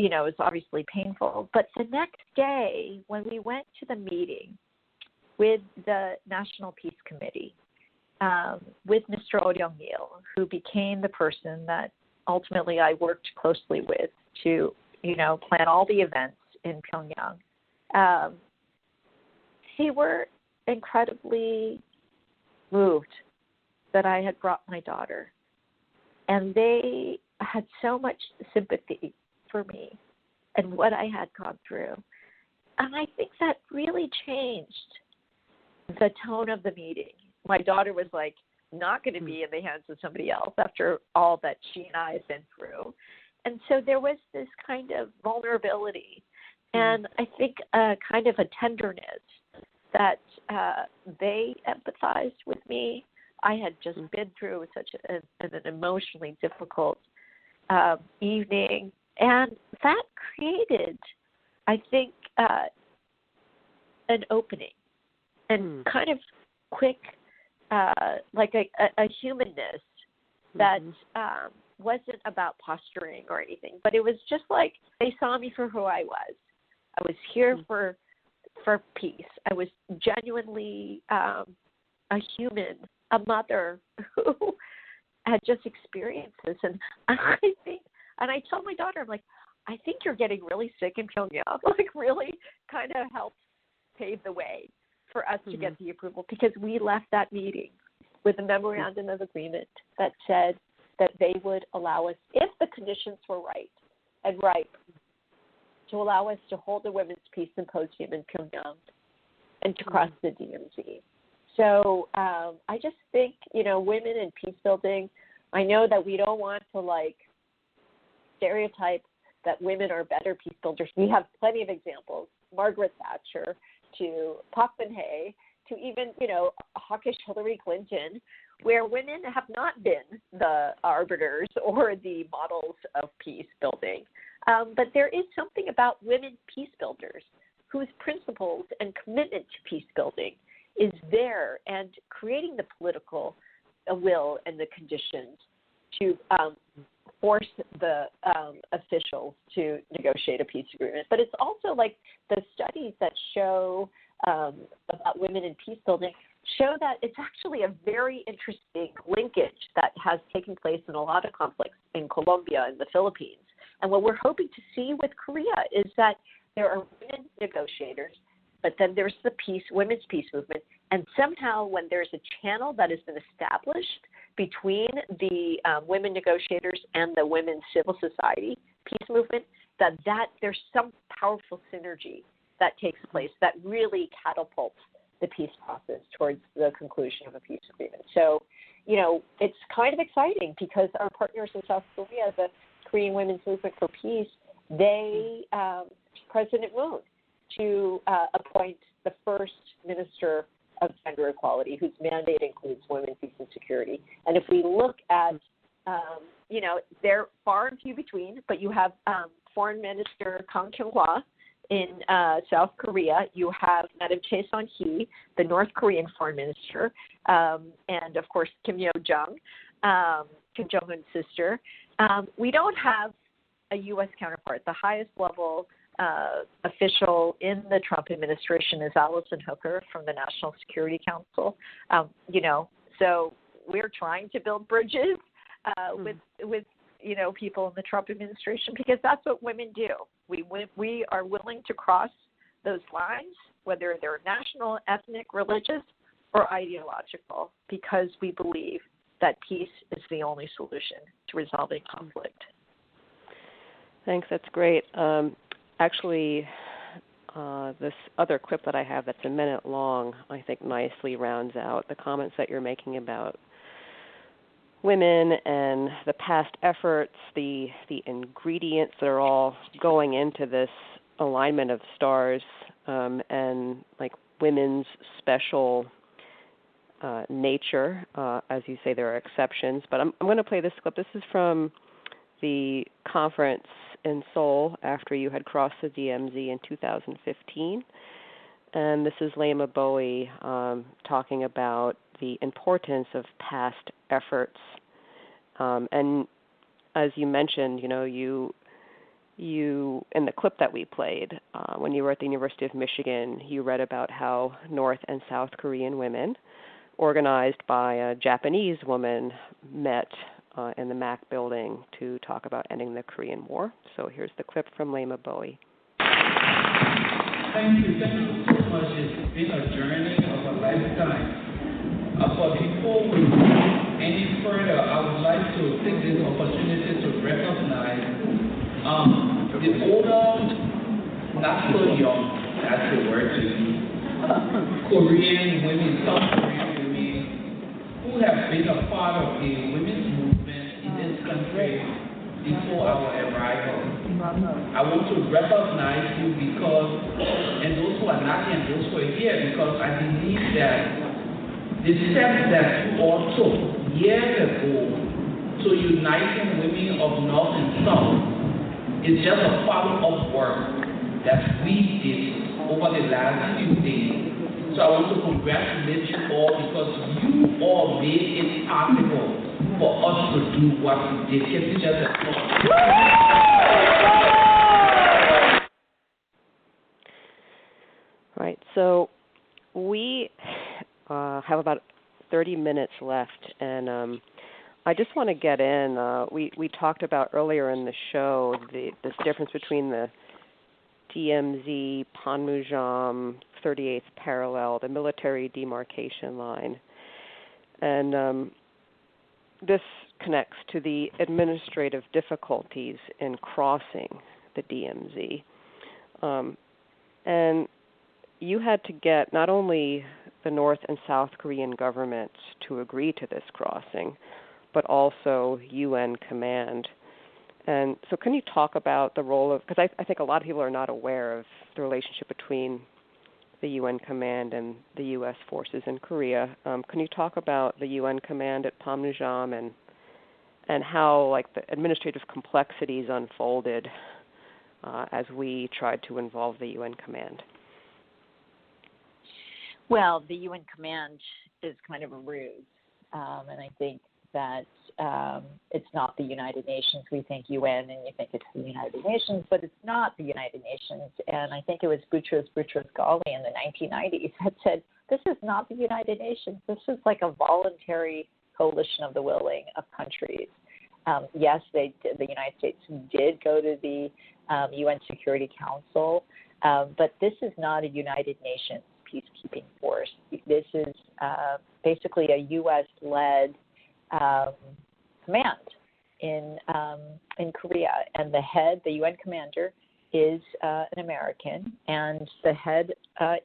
it was obviously painful. But the next day, when we went to the meeting with the National Peace Committee, with Mr. Oh Ryong-il, who became the person that ultimately I worked closely with to, plan all the events in Pyongyang, they were incredibly moved that I had brought my daughter. And they had so much sympathy for me and what I had gone through. And I think that really changed the tone of the meeting. My daughter was not going to be in the hands of somebody else after all that she and I had been through. And so there was this kind of vulnerability and I think kind of a tenderness that they empathized with me. I had just been through such an emotionally difficult evening, and that created, I think, an opening and kind of quick, like a humanness that wasn't about posturing or anything, but it was just like they saw me for who I was. I was here for peace. I was genuinely a human, a mother who had just experienced this. And I told my daughter, I'm like, I think you're getting really sick in Pyongyang. Really kind of helped pave the way for us to get the approval, because we left that meeting with a memorandum of agreement that said that they would allow us, if the conditions were right and ripe, to allow us to hold a Women's Peace Symposium in Pyongyang and to cross the DMZ. So I just think, women in peace building, I know that we don't want to stereotype that women are better peace builders. We have plenty of examples, Margaret Thatcher to Park Geun-hye to even, hawkish Hillary Clinton, where women have not been the arbiters or the models of peace building. But there is something about women peace builders whose principles and commitment to peace building is there, and creating the political will and the conditions to force the officials to negotiate a peace agreement. But it's also the studies that show about women in peace building show that it's actually a very interesting linkage that has taken place in a lot of conflicts in Colombia and the Philippines. And what we're hoping to see with Korea is that there are women negotiators, but then there's the women's peace movement. And somehow when there's a channel that has been established between the women negotiators and the women's civil society peace movement, that there's some powerful synergy that takes place that really catapults the peace process towards the conclusion of a peace agreement. So, it's kind of exciting because our partners in South Korea, the Korean Women's Movement for Peace, they, President Moon, to appoint the first minister of gender equality, whose mandate includes women, peace, and security. And if we look at, they're far and few between, but you have Foreign Minister Kang Kyung-hwa in South Korea. You have Madam Chae Son-hee, the North Korean foreign minister, and, of course, Kim Yo-jong, Kim Jong-un's sister. We don't have a U.S. counterpart. The highest level official in the Trump administration is Allison Hooker from the National Security Council. So we're trying to build bridges with people in the Trump administration, because that's what women do. We are willing to cross those lines, whether they're national, ethnic, religious, or ideological, because we believe that peace is the only solution to resolving conflict. Thanks. That's great. Actually, this other clip that I have that's a minute long, I think nicely rounds out the comments that you're making about women and the past efforts, the ingredients that are all going into this alignment of stars, and women's special nature. As you say, there are exceptions, but I'm going to play this clip. This is from the conference in Seoul after you had crossed the DMZ in 2015. And this is Lema Bowie talking about the importance of past efforts. And as you mentioned, you you, in the clip that we played, when you were at the University of Michigan, you read about how North and South Korean women, organized by a Japanese woman, met in the MAC building to talk about ending the Korean War. So here's the clip from Lema Bowie. Thank you so much. It's been a journey of a lifetime. But before we move any further, I would like to take this opportunity to recognize the older, not so young, that's the word to use, Korean women, South Korean women, who have been a part of the women's movement in this country before our arrival. I want to recognize you because, and those who are not here and those who are here, because I believe that the steps that you all took years ago to uniting women of North and South is just a follow-up work that we did over the last few days. So I want to congratulate you all because you all made it possible for us to do what we did. Can you just Right. So we have about 30 minutes left, and I just want to get in. We talked about earlier in the show this difference between the DMZ, Panmunjom, 38th parallel, the military demarcation line. And this connects to the administrative difficulties in crossing the DMZ. And you had to get not only the North and South Korean governments to agree to this crossing, but also UN command. And so can you talk about the role of, because I think a lot of people are not aware of the relationship between the UN command and the U.S. forces in Korea. Can you talk about the UN command at Panmunjom and how, like, the administrative complexities unfolded as we tried to involve the UN command? Well, the UN command is kind of a ruse, and I think that it's not the United Nations. We think UN and you think it's the United Nations, but it's not the United Nations. And I think it was Boutros Ghali in the 1990s that said, this is not the United Nations. This is like a voluntary coalition of the willing of countries. Yes, the United States did go to the UN Security Council, but this is not a United Nations peacekeeping force. This is basically a U.S.-led command in Korea, and the head, the UN commander, is an American, and the head I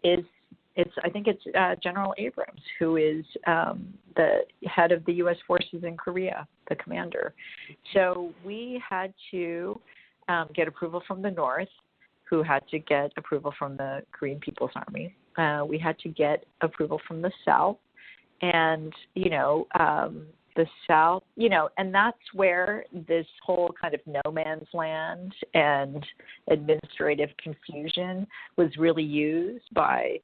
think it's General Abrams, who is the head of the U.S. forces in Korea, the commander. So we had to get approval from the North, who had to get approval from the Korean People's Army. We had to get approval from the South, and the South, and that's where this whole kind of no man's land and administrative confusion was really used by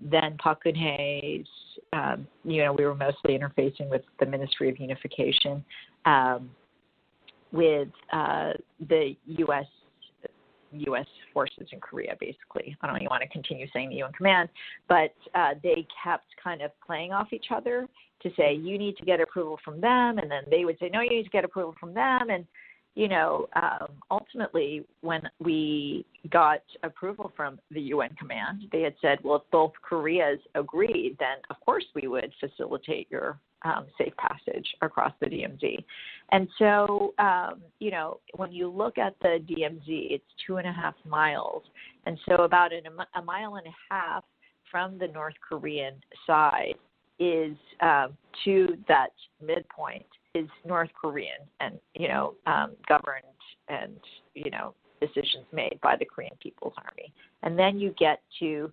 then Park Geun-hye's, we were mostly interfacing with the Ministry of Unification, with the U.S. forces in Korea, basically. I don't know, you want to continue saying the UN command, but they kept kind of playing off each other to say, you need to get approval from them, and then they would say, no, you need to get approval from them, and, ultimately, when we got approval from the UN command, they had said, well, if both Koreas agreed, then, of course, we would facilitate your safe passage across the DMZ. And so, when you look at the DMZ, it's 2.5 miles. And so about a mile and a half from the North Korean side is to that midpoint is North Korean and, governed and, decisions made by the Korean People's Army. And then you get to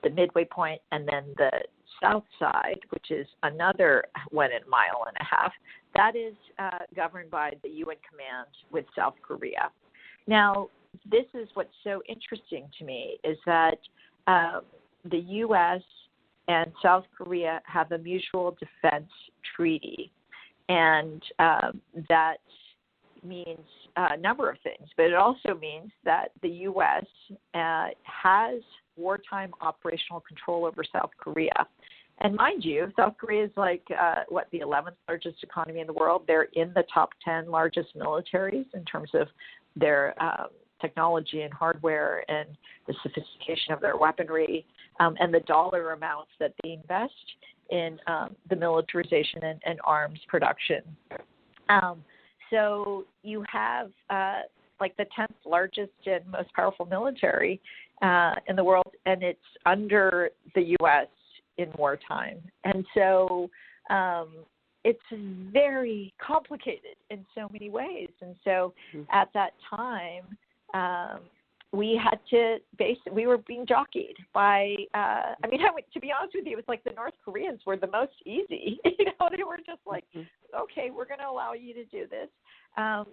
the midway point and then the south side, which is another 1.5 miles, that is governed by the UN command with South Korea. Now, this is what's so interesting to me is that the U.S. and South Korea have a mutual defense treaty, and that means a number of things, but it also means that the U.S. Has wartime operational control over South Korea. And mind you, South Korea is like, the 11th largest economy in the world. They're in the top 10 largest militaries in terms of their technology and hardware and the sophistication of their weaponry, and the dollar amounts that they invest in the militarization and arms production. So you have the 10th largest and most powerful military in the world, and it's under the U.S. in wartime. And so it's very complicated in so many ways. And so at that time, we had to we were being jockeyed by, to be honest with you, it was like the North Koreans were the most easy. They were just like, okay, we're going to allow you to do this.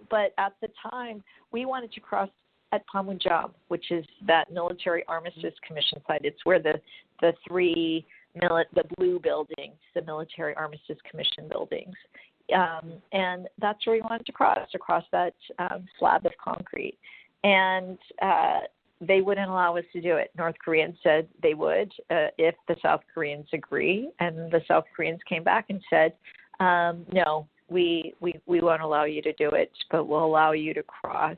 But at the time, we wanted to cross at Panmunjom, which is that military armistice commission site. It's where the three the blue buildings, the military armistice commission buildings. And that's where we wanted to cross that slab of concrete. And they wouldn't allow us to do it. North Koreans said they would if the South Koreans agree. And the South Koreans came back and said, no, we won't allow you to do it, but we'll allow you to cross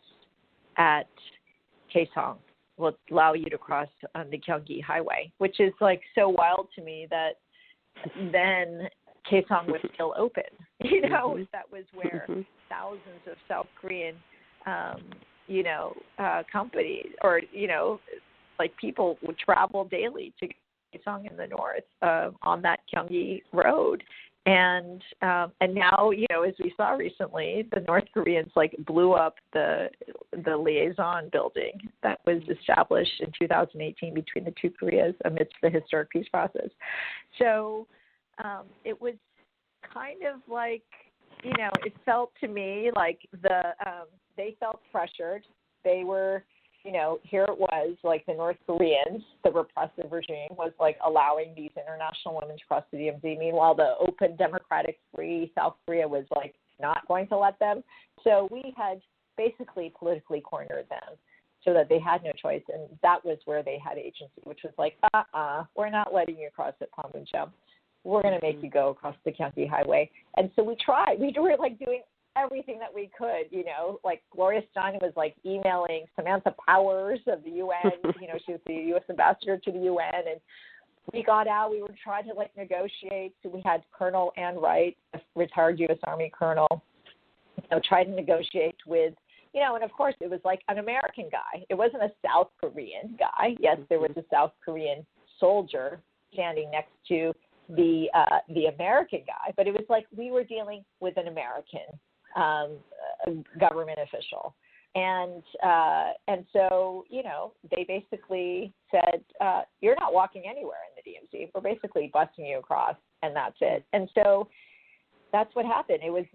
at Kaesong. We'll allow you to cross on the Gyeonggi Highway, which is like so wild to me that then Kaesong was still open. That was where thousands of South Korean, companies or, people would travel daily to Kaesong in the north on that Gyeonggi road. And now, as we saw recently, the North Koreans blew up the liaison building that was established in 2018 between the two Koreas amidst the historic peace process. So it was kind of like, it felt to me like they felt pressured. They were, here it was like the North Koreans, the repressive regime was allowing these international women to cross the DMZ. Meanwhile, the open, democratic, free South Korea was not going to let them. So we had basically politically cornered them so that they had no choice. And that was where they had agency, which was we're not letting you cross at Panmunjom. We're going to make you go across the Gyeonggi Highway. And so we tried. We were doing everything that we could, Gloria Steinem was emailing Samantha Powers of the UN, she was the U.S. ambassador to the UN, and we got out, we were trying to negotiate. So we had Colonel Ann Wright, a retired U.S. Army colonel, tried to negotiate with, and of course it was an American guy. It wasn't a South Korean guy. Yes, there was a South Korean soldier standing next to the American guy, but it was we were dealing with an American government official. And so, they basically said, you're not walking anywhere in the DMZ. We're basically busting you across, and that's it. And so that's what happened. It was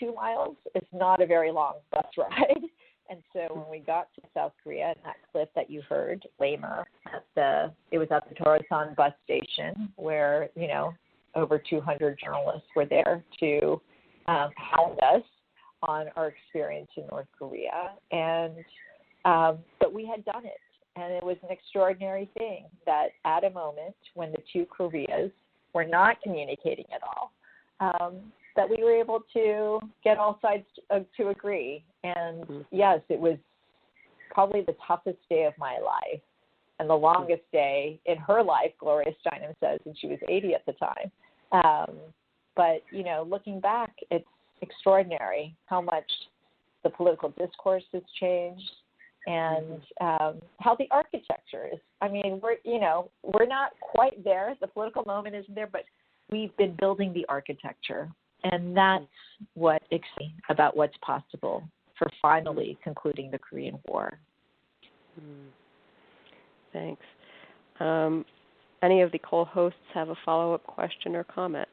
2 miles is not a very long bus ride. And so when we got to South Korea, and that clip that you heard, Lamer, it was at the Torasan bus station where, over 200 journalists were there to hound us on our experience in North Korea. And but we had done it. And it was an extraordinary thing that at a moment when the two Koreas were not communicating at all, that we were able to get all sides to agree. And yes, it was probably the toughest day of my life and the longest day in her life, Gloria Steinem says, and she was 80 at the time. But, looking back, it's extraordinary how much the political discourse has changed and how the architecture is. I mean, we're not quite there. The political moment isn't there, but we've been building the architecture. And that's what excites me about what's possible for finally concluding the Korean War. Thanks. Any of the co-hosts have a follow-up question or comment?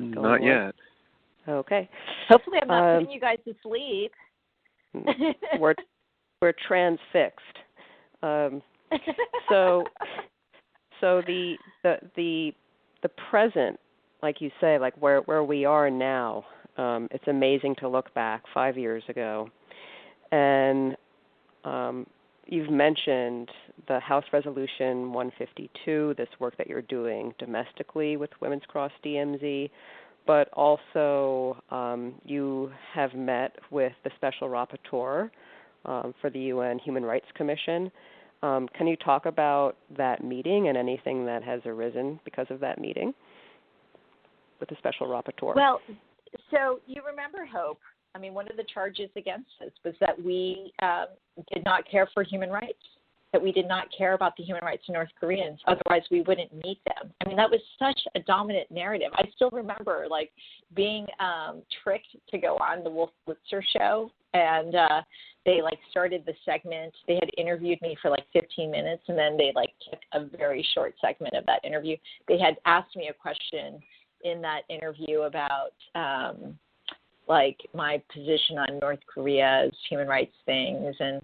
Not yet. Okay. Hopefully I'm not putting you guys to sleep. We're transfixed. So the present like you say, like where we are now, it's amazing to look back 5 years ago. And you've mentioned the House Resolution 152, this work that you're doing domestically with Women's Cross DMZ, but also you have met with the Special Rapporteur for the UN Human Rights Commission. Can you talk about that meeting and anything that has arisen because of that meeting with the Special Rapporteur? Well, so you remember, Hope, I mean, one of the charges against us was that we did not care for human rights, that we did not care about the human rights of North Koreans. Otherwise, we wouldn't meet them. I mean, that was such a dominant narrative. I still remember, like, being tricked to go on the Wolf Blitzer show, and they, like, started the segment. They had interviewed me for, like, 15 minutes, and then they, like, took a very short segment of that interview. They had asked me a question in that interview about like my position on North Korea's human rights things. And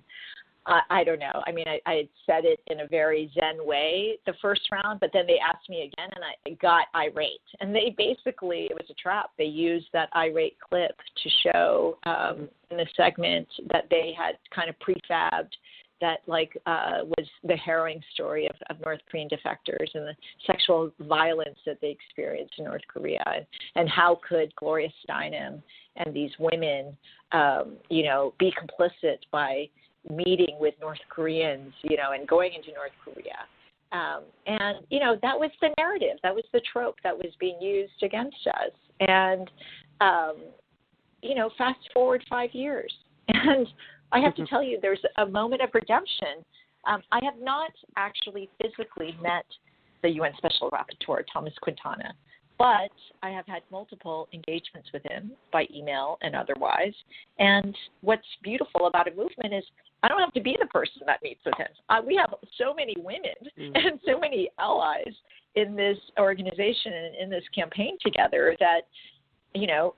I don't know. I mean, I had said it in a very zen way the first round, but then they asked me again and I got irate. And they basically, it was a trap. They used that irate clip to show in the segment that they had kind of prefabbed that was the harrowing story of North Korean defectors and the sexual violence that they experienced in North Korea, and how could Gloria Steinem and these women, be complicit by meeting with North Koreans, and going into North Korea. And that was the narrative. That was the trope that was being used against us. And, fast forward 5 years. And I have to tell you, there's a moment of redemption. I have not actually physically met the UN Special Rapporteur, Thomas Quintana, but I have had multiple engagements with him by email and otherwise. And what's beautiful about a movement is I don't have to be the person that meets with him. We have so many women and so many allies in this organization and in this campaign together that,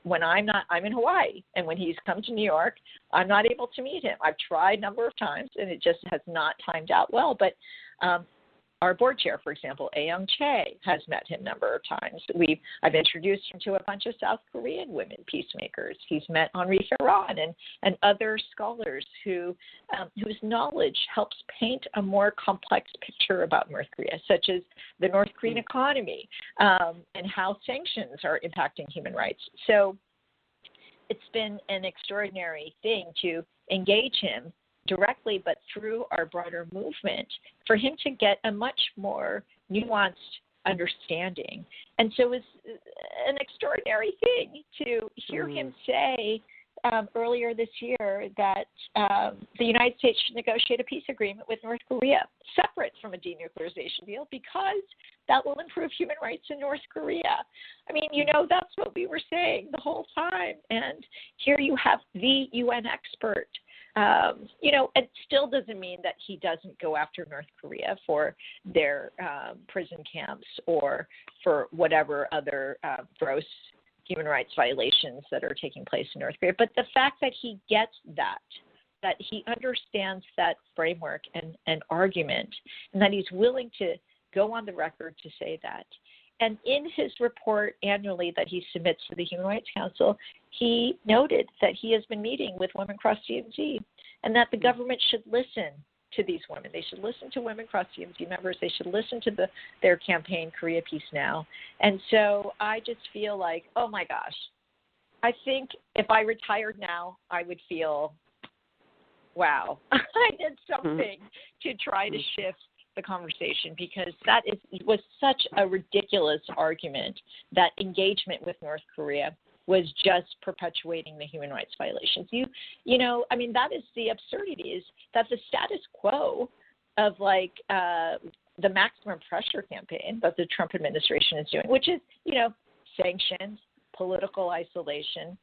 when I'm in Hawaii, and when he's come to New York, I'm not able to meet him. I've tried a number of times, and it just has not timed out well. But our board chair, for example, Ayoung Chae, has met him a number of times. I've introduced him to a bunch of South Korean women peacemakers. He's met Henri Ferrand and other scholars whose knowledge helps paint a more complex picture about North Korea, such as the North Korean economy and how sanctions are impacting human rights. So it's been an extraordinary thing to engage him directly, but through our broader movement, for him to get a much more nuanced understanding. And so it's an extraordinary thing to hear him say earlier this year that the United States should negotiate a peace agreement with North Korea, separate from a denuclearization deal, because that will improve human rights in North Korea. I mean, that's what we were saying the whole time. And here you have the UN expert. It still doesn't mean that he doesn't go after North Korea for their prison camps or for whatever other gross human rights violations that are taking place in North Korea. But the fact that he gets that he understands that framework and argument, and that he's willing to go on the record to say that. And in his report annually that he submits to the Human Rights Council, he noted that he has been meeting with Women Cross DMZ, and that the government should listen to these women. They should listen to Women Cross DMZ members. They should listen to their campaign, Korea Peace Now. And so I just feel like, oh my gosh, I think if I retired now, I would feel, wow, I did something to try to shift the conversation, because was such a ridiculous argument that engagement with North Korea was just perpetuating the human rights violations. That is the absurdity, is that the status quo of the maximum pressure campaign that the Trump administration is doing, which is, sanctions, political isolation,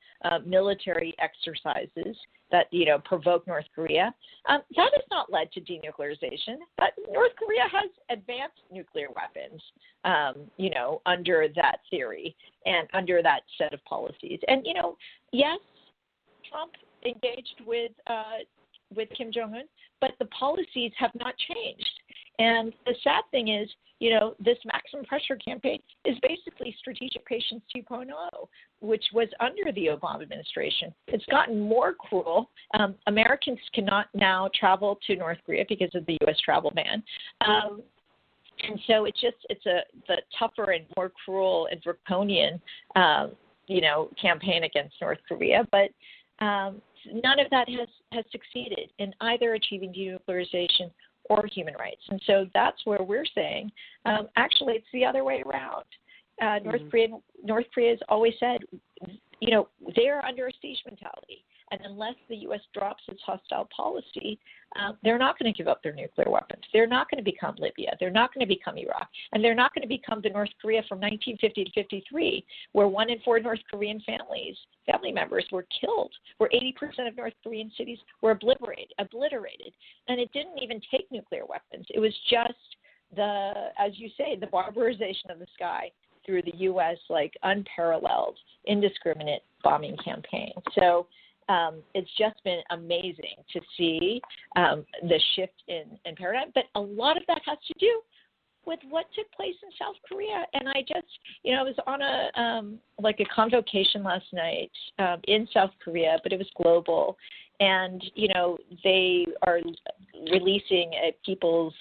military exercises that, provoke North Korea. That has not led to denuclearization. But North Korea has advanced nuclear weapons, under that theory and under that set of policies. And, yes, Trump engaged with Kim Jong-un, but the policies have not changed. And the sad thing is, this maximum pressure campaign is basically Strategic Patience 2.0, which was under the Obama administration. It's gotten more cruel. Americans cannot now travel to North Korea because of the U.S. travel ban. And so it's the tougher and more cruel and draconian, campaign against North Korea. But none of that has succeeded in either achieving denuclearization or human rights. And so that's where we're saying, actually, it's the other way around. North Korea has always said, they're under a siege mentality. And unless the U.S. drops its hostile policy, they're not going to give up their nuclear weapons. They're not going to become Libya. They're not going to become Iraq. And they're not going to become the North Korea from 1950 to 53, where 1 in 4 North Korean family members were killed, where 80% of North Korean cities were obliterated. And it didn't even take nuclear weapons. It was just as you say, the barbarization of the sky through the U.S., unparalleled, indiscriminate bombing campaign. So it's just been amazing to see the shift in paradigm. But a lot of that has to do with what took place in South Korea. And I just, I was on a convocation last night in South Korea, but it was global. And, they are releasing a people's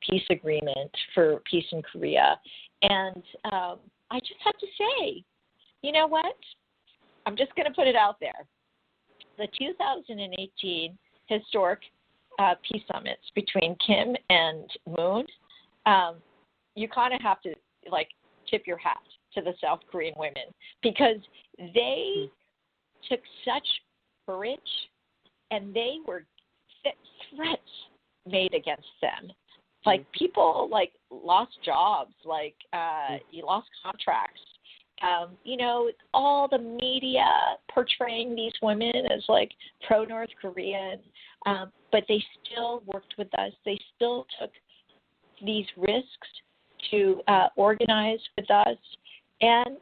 peace agreement for peace in Korea. And I just have to say, you know what? I'm just going to put it out there. The 2018 historic peace summits between Kim and Moon, you kind of have to, tip your hat to the South Korean women, because they took such courage, and they were threats made against them. People, lost jobs, you lost contracts. All the media portraying these women as pro-North Korean, but they still worked with us. They still took these risks to organize with us. And,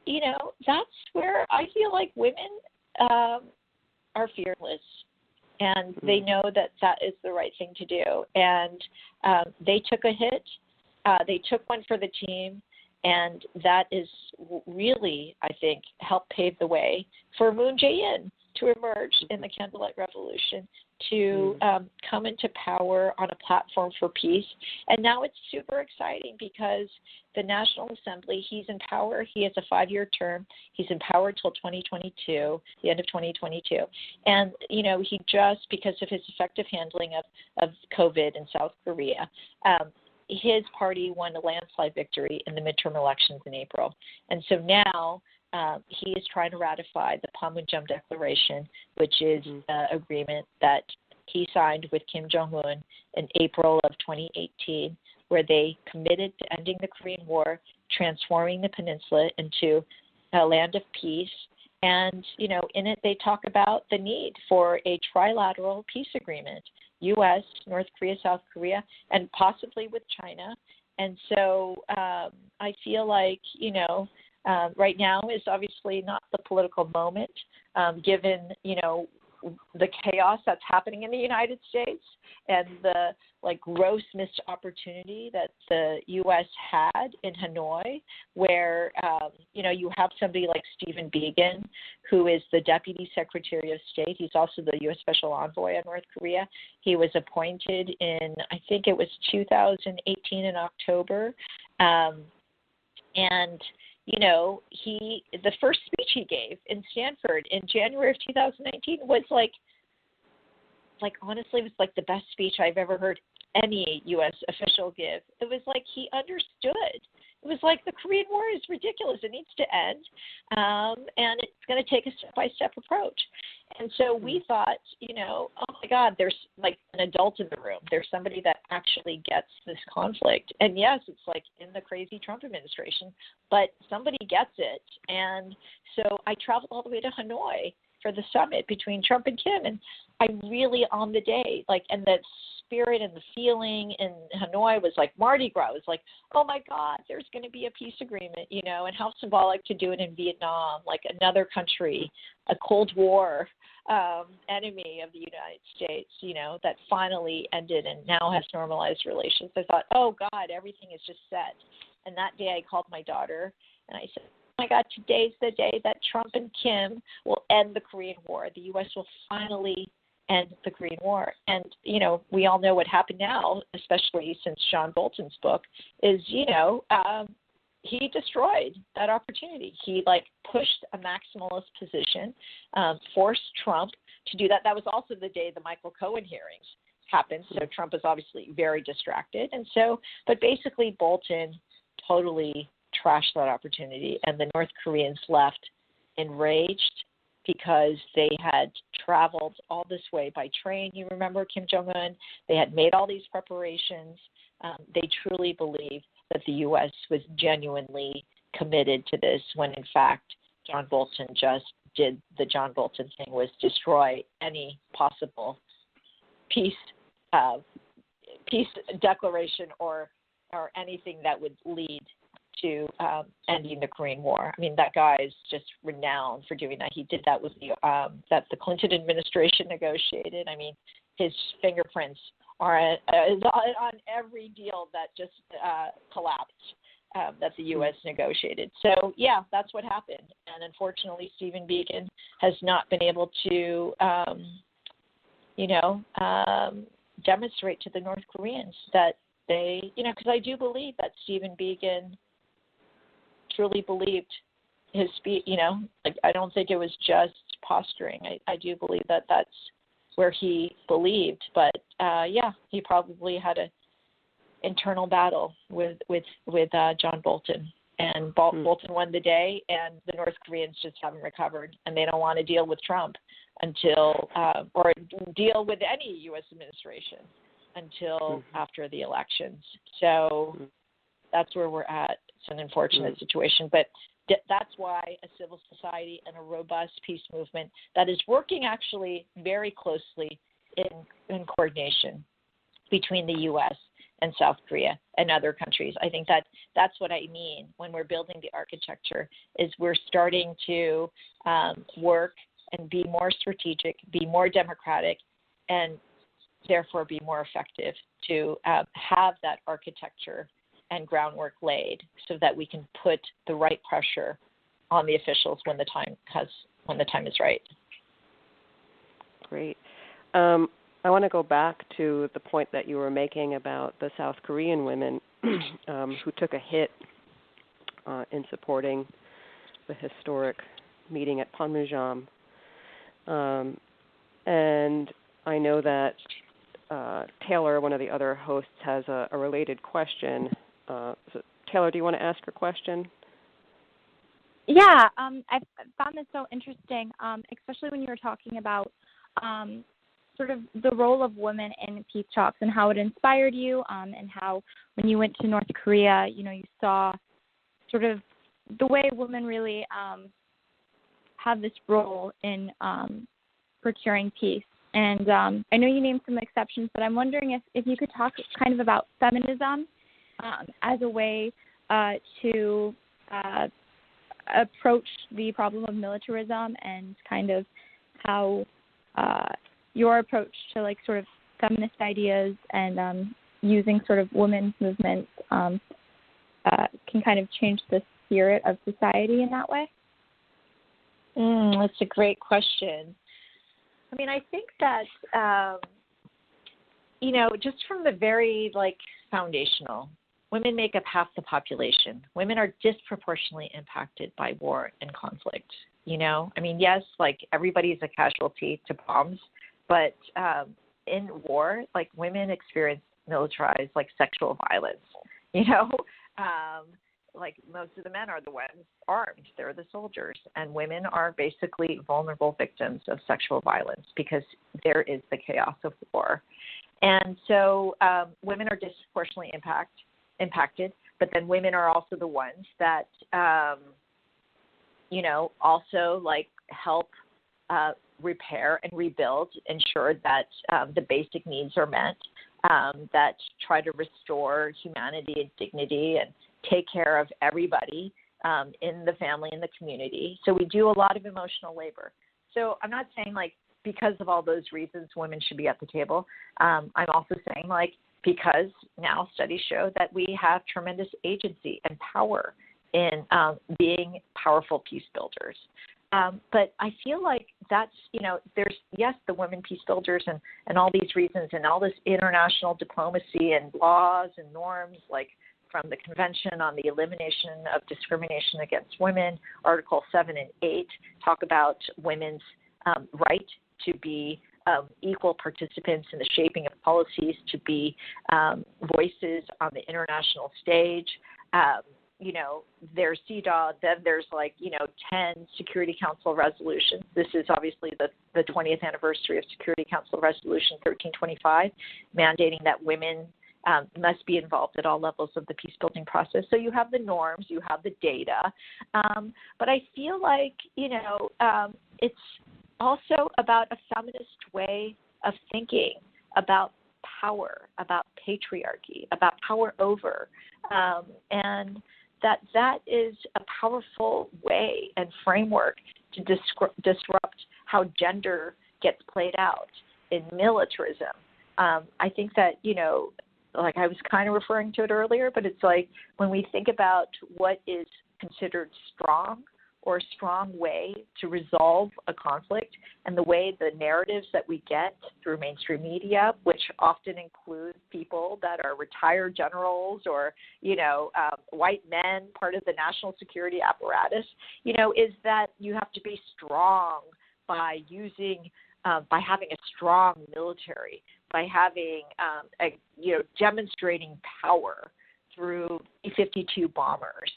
that's where I feel like women are fearless. And they know that is the right thing to do. And they took a hit. They took one for the team. And that is really, I think, helped pave the way for Moon Jae-in to emerge in the Candlelight Revolution, to come into power on a platform for peace. And now it's super exciting because the National Assembly, he's in power. He has a 5-year term. He's in power till 2022, the end of 2022. And, he just, because of his effective handling of COVID in South Korea, his party won a landslide victory in the midterm elections in April. And so now he is trying to ratify the Panmunjom Declaration, which is the agreement that he signed with Kim Jong-un in April of 2018, where they committed to ending the Korean War, transforming the peninsula into a land of peace. And, in it they talk about the need for a trilateral peace agreement, U.S., North Korea, South Korea, and possibly with China. And so I feel like, right now is obviously not the political moment, given, the chaos that's happening in the United States and the gross missed opportunity that the U.S. had in Hanoi, where, you have somebody like Stephen Biegun, who is the Deputy Secretary of State. He's also the U.S. Special Envoy on North Korea. He was appointed in, I think it was 2018 in October. And the first speech he gave in Stanford in January of 2019 was honestly, it was the best speech I've ever heard any U.S. official give. It was he understood. It was the Korean War is ridiculous. It needs to end. And it's going to take a step-by-step approach. And so we thought, oh my God, there's an adult in the room. There's somebody that actually gets this conflict. And yes, it's in the crazy Trump administration, but somebody gets it. And so I traveled all the way to Hanoi for the summit between Trump and Kim. And I really, on the day, and the spirit and the feeling in Hanoi was Mardi Gras. It was oh my God, there's going to be a peace agreement, and how symbolic to do it in Vietnam, another country, a Cold War enemy of the United States, that finally ended and now has normalized relations. I thought, oh God, everything is just set. And that day I called my daughter and I said, my God, today's the day that Trump and Kim will end the Korean War. The U.S. will finally end the Korean War. And, we all know what happened now, especially since John Bolton's book, is, he destroyed that opportunity. He, pushed a maximalist position, forced Trump to do that. That was also the day the Michael Cohen hearings happened. So Trump is obviously very distracted. But basically Bolton totally trashed that opportunity, and the North Koreans left enraged because they had traveled all this way by train. You remember Kim Jong-un? They had made all these preparations. They truly believed that the U.S. was genuinely committed to this, when in fact John Bolton just did the John Bolton thing, was destroy any possible peace declaration or anything that would lead to ending the Korean War. I mean, that guy is just renowned for doing that. He did that with that the Clinton administration negotiated. I mean, his fingerprints are on every deal that just collapsed that the U.S. negotiated. So, yeah, that's what happened. And unfortunately, Stephen Biegun has not been able to, demonstrate to the North Koreans that they, because I do believe that Stephen Biegun truly believed his speech, I don't think it was just posturing. I do believe that that's where he believed. But, he probably had an internal battle with John Bolton. And Bolton won the day, and the North Koreans just haven't recovered, and they don't want to deal with Trump until or deal with any U.S. administration until after the elections. So that's where we're at. It's an unfortunate situation, but that's why a civil society and a robust peace movement that is working actually very closely in coordination between the U.S. and South Korea and other countries. I think that's what I mean when we're building the architecture, is we're starting to work and be more strategic, be more democratic, and therefore be more effective to have that architecture and groundwork laid so that we can put the right pressure on the officials when the time is right. Great. I want to go back to the point that you were making about the South Korean women who took a hit in supporting the historic meeting at Panmunjom. And I know that Taylor, one of the other hosts, has a related question. So Taylor, do you want to ask your question? Yeah, I found this so interesting, especially when you were talking about sort of the role of women in peace talks and how it inspired you, and how when you went to North Korea, you saw sort of the way women really have this role in procuring peace. And I know you named some exceptions, but I'm wondering if you could talk kind of about feminism as a way to approach the problem of militarism, and kind of how your approach to sort of feminist ideas and using sort of women's movements can kind of change the spirit of society in that way? That's a great question. I mean, I think that, just from the very, foundational, women make up half the population. Women are disproportionately impacted by war and conflict, I mean, yes, everybody's a casualty to bombs, but in war, women experience militarized, sexual violence, most of the men are the ones armed. They're the soldiers. And women are basically vulnerable victims of sexual violence because there is the chaos of war. And so women are disproportionately impacted, but then women are also the ones that, also help repair and rebuild, ensure that the basic needs are met, that try to restore humanity and dignity and take care of everybody in the family and the community. So we do a lot of emotional labor. So I'm not saying because of all those reasons women should be at the table. I'm also saying because now studies show that we have tremendous agency and power in being powerful peace builders. But I feel like that's, there's, yes, the women peace builders and all these reasons and all this international diplomacy and laws and norms, like from the Convention on the Elimination of Discrimination Against Women, Article 7 and 8, talk about women's right to be equal participants in the shaping of policies, to be voices on the international stage. There's CEDAW, then there's 10 Security Council resolutions. This is obviously the 20th anniversary of Security Council Resolution 1325, mandating that women must be involved at all levels of the peace-building process. So you have the norms, you have the data. But I feel like, it's also about a feminist way of thinking about power, about patriarchy, about power over, and that is a powerful way and framework to disrupt how gender gets played out in militarism. I think that, like I was kind of referring to it earlier, but it's like when we think about what is considered strong or a strong way to resolve a conflict, and the way the narratives that we get through mainstream media, which often include people that are retired generals or, white men, part of the national security apparatus, is that you have to be strong by having a strong military, by having, demonstrating power through B-52 bombers,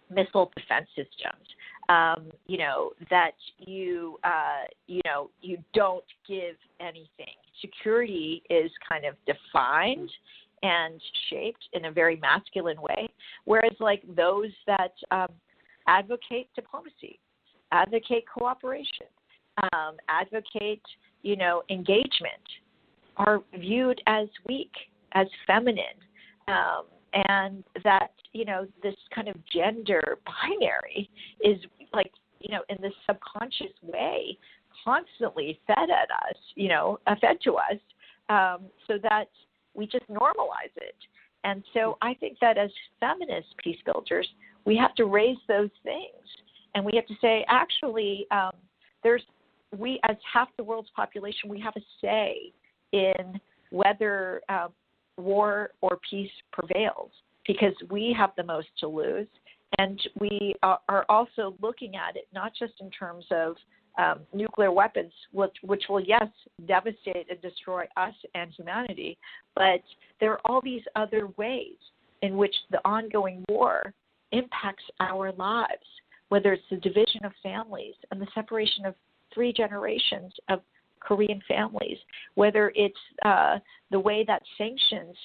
missile defense systems, that you don't give anything. Security is kind of defined and shaped in a very masculine way, whereas like those that advocate diplomacy, advocate cooperation, advocate, engagement, are viewed as weak, as feminine, and that, this kind of gender binary is like, in this subconscious way, constantly fed at us, fed to us, so that we just normalize it. And so I think that as feminist peace builders, we have to raise those things, and we have to say, actually, we as half the world's population, we have a say in whether war or peace prevails, because we have the most to lose. And we are also looking at it not just in terms of nuclear weapons, which will, yes, devastate and destroy us and humanity, but there are all these other ways in which the ongoing war impacts our lives, whether it's the division of families and the separation of 3 generations of Korean families, whether it's the way that sanctions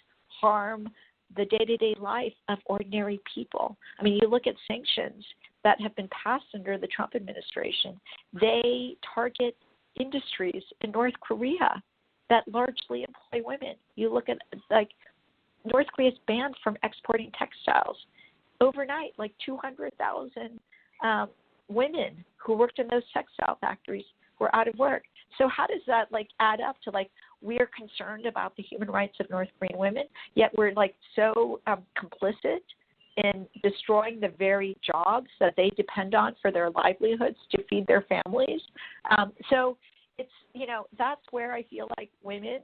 harm the day-to-day life of ordinary people. I mean, you look at sanctions that have been passed under the Trump administration, they target industries in North Korea that largely employ women. You look at, like, North Korea's banned from exporting textiles. Overnight, like 200,000 women who worked in those textile factories were out of work. So how does that add up to we're concerned about the human rights of North Korean women, yet we're so complicit in destroying the very jobs that they depend on for their livelihoods to feed their families? So it's, that's where I feel like women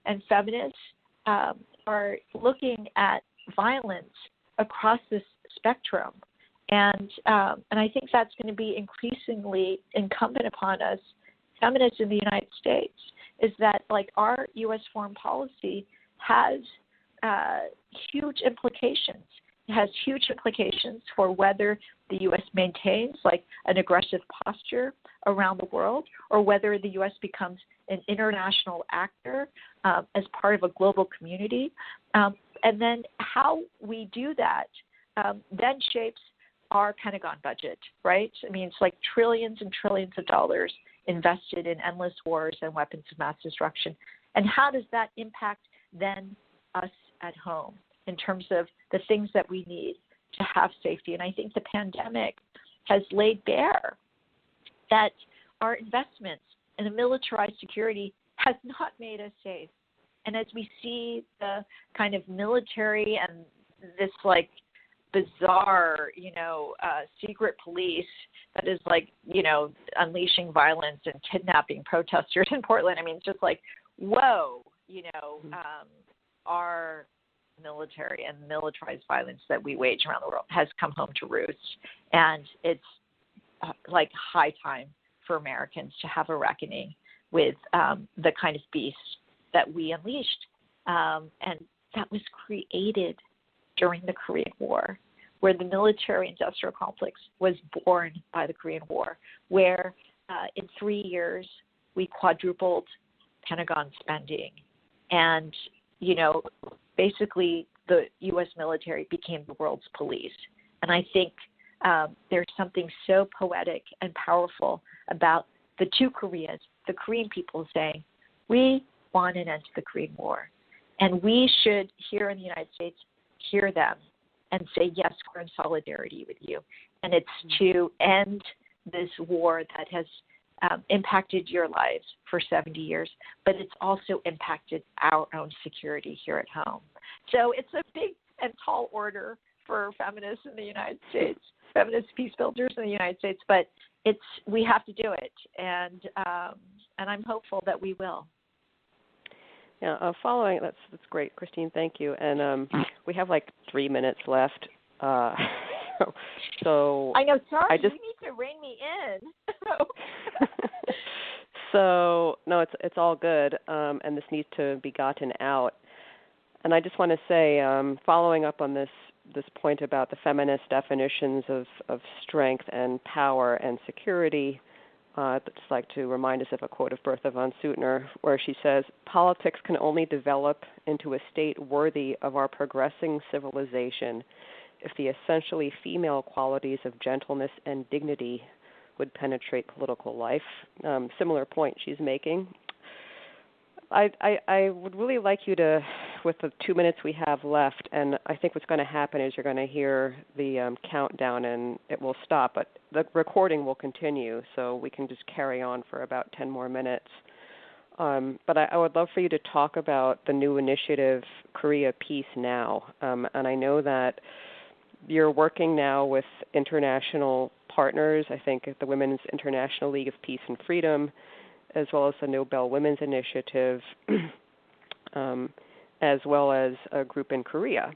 and feminists are looking at violence across this spectrum. And I think that's going to be increasingly incumbent upon us, feminists in the United States, is that our U.S. foreign policy has huge implications. It has huge implications for whether the U.S. maintains an aggressive posture around the world, or whether the U.S. becomes an international actor as part of a global community. And then how we do that then shapes our Pentagon budget, right? I mean, it's trillions and trillions of dollars invested in endless wars and weapons of mass destruction. And how does that impact then us at home in terms of the things that we need to have safety? And I think the pandemic has laid bare that our investments in a militarized security has not made us safe. And as we see the kind of military and this bizarre, secret police that is like, unleashing violence and kidnapping protesters in Portland. I mean, it's just like, whoa, our military and militarized violence that we wage around the world has come home to roost. And it's like high time for Americans to have a reckoning with the kind of beast that we unleashed. And that was created during the Korean War, where the military-industrial complex was born by the Korean War, where in 3 years we quadrupled Pentagon spending. And, basically the U.S. military became the world's police. And I think there's something so poetic and powerful about the two Koreas, the Korean people saying, we want an end to the Korean War. And we should, here in the United States, hear them and say, yes, we're in solidarity with you. And it's to end this war that has impacted your lives for 70 years, but it's also impacted our own security here at home. So it's a big and tall order for feminists in the United States, feminist peace builders in the United States, but we have to do it, and I'm hopeful that we will. Yeah, following that's great, Christine. Thank you. And we have like 3 minutes left. So I know. Sorry, you need to rein me in. So no, it's all good, and this needs to be gotten out. And I just want to say, following up on this point about the feminist definitions of strength and power and security, I'd just like to remind us of a quote of Bertha von Suttner, where she says, "Politics can only develop into a state worthy of our progressing civilization if the essentially female qualities of gentleness and dignity would penetrate political life." Similar point she's making. I would really like you to, with the 2 minutes we have left, and I think what's going to happen is you're going to hear the countdown and it will stop, but the recording will continue, so we can just carry on for about 10 more minutes. But I would love for you to talk about the new initiative, Korea Peace Now. And I know that you're working now with international partners, I think at the Women's International League of Peace and Freedom, as well as the Nobel Women's Initiative, as well as a group in Korea.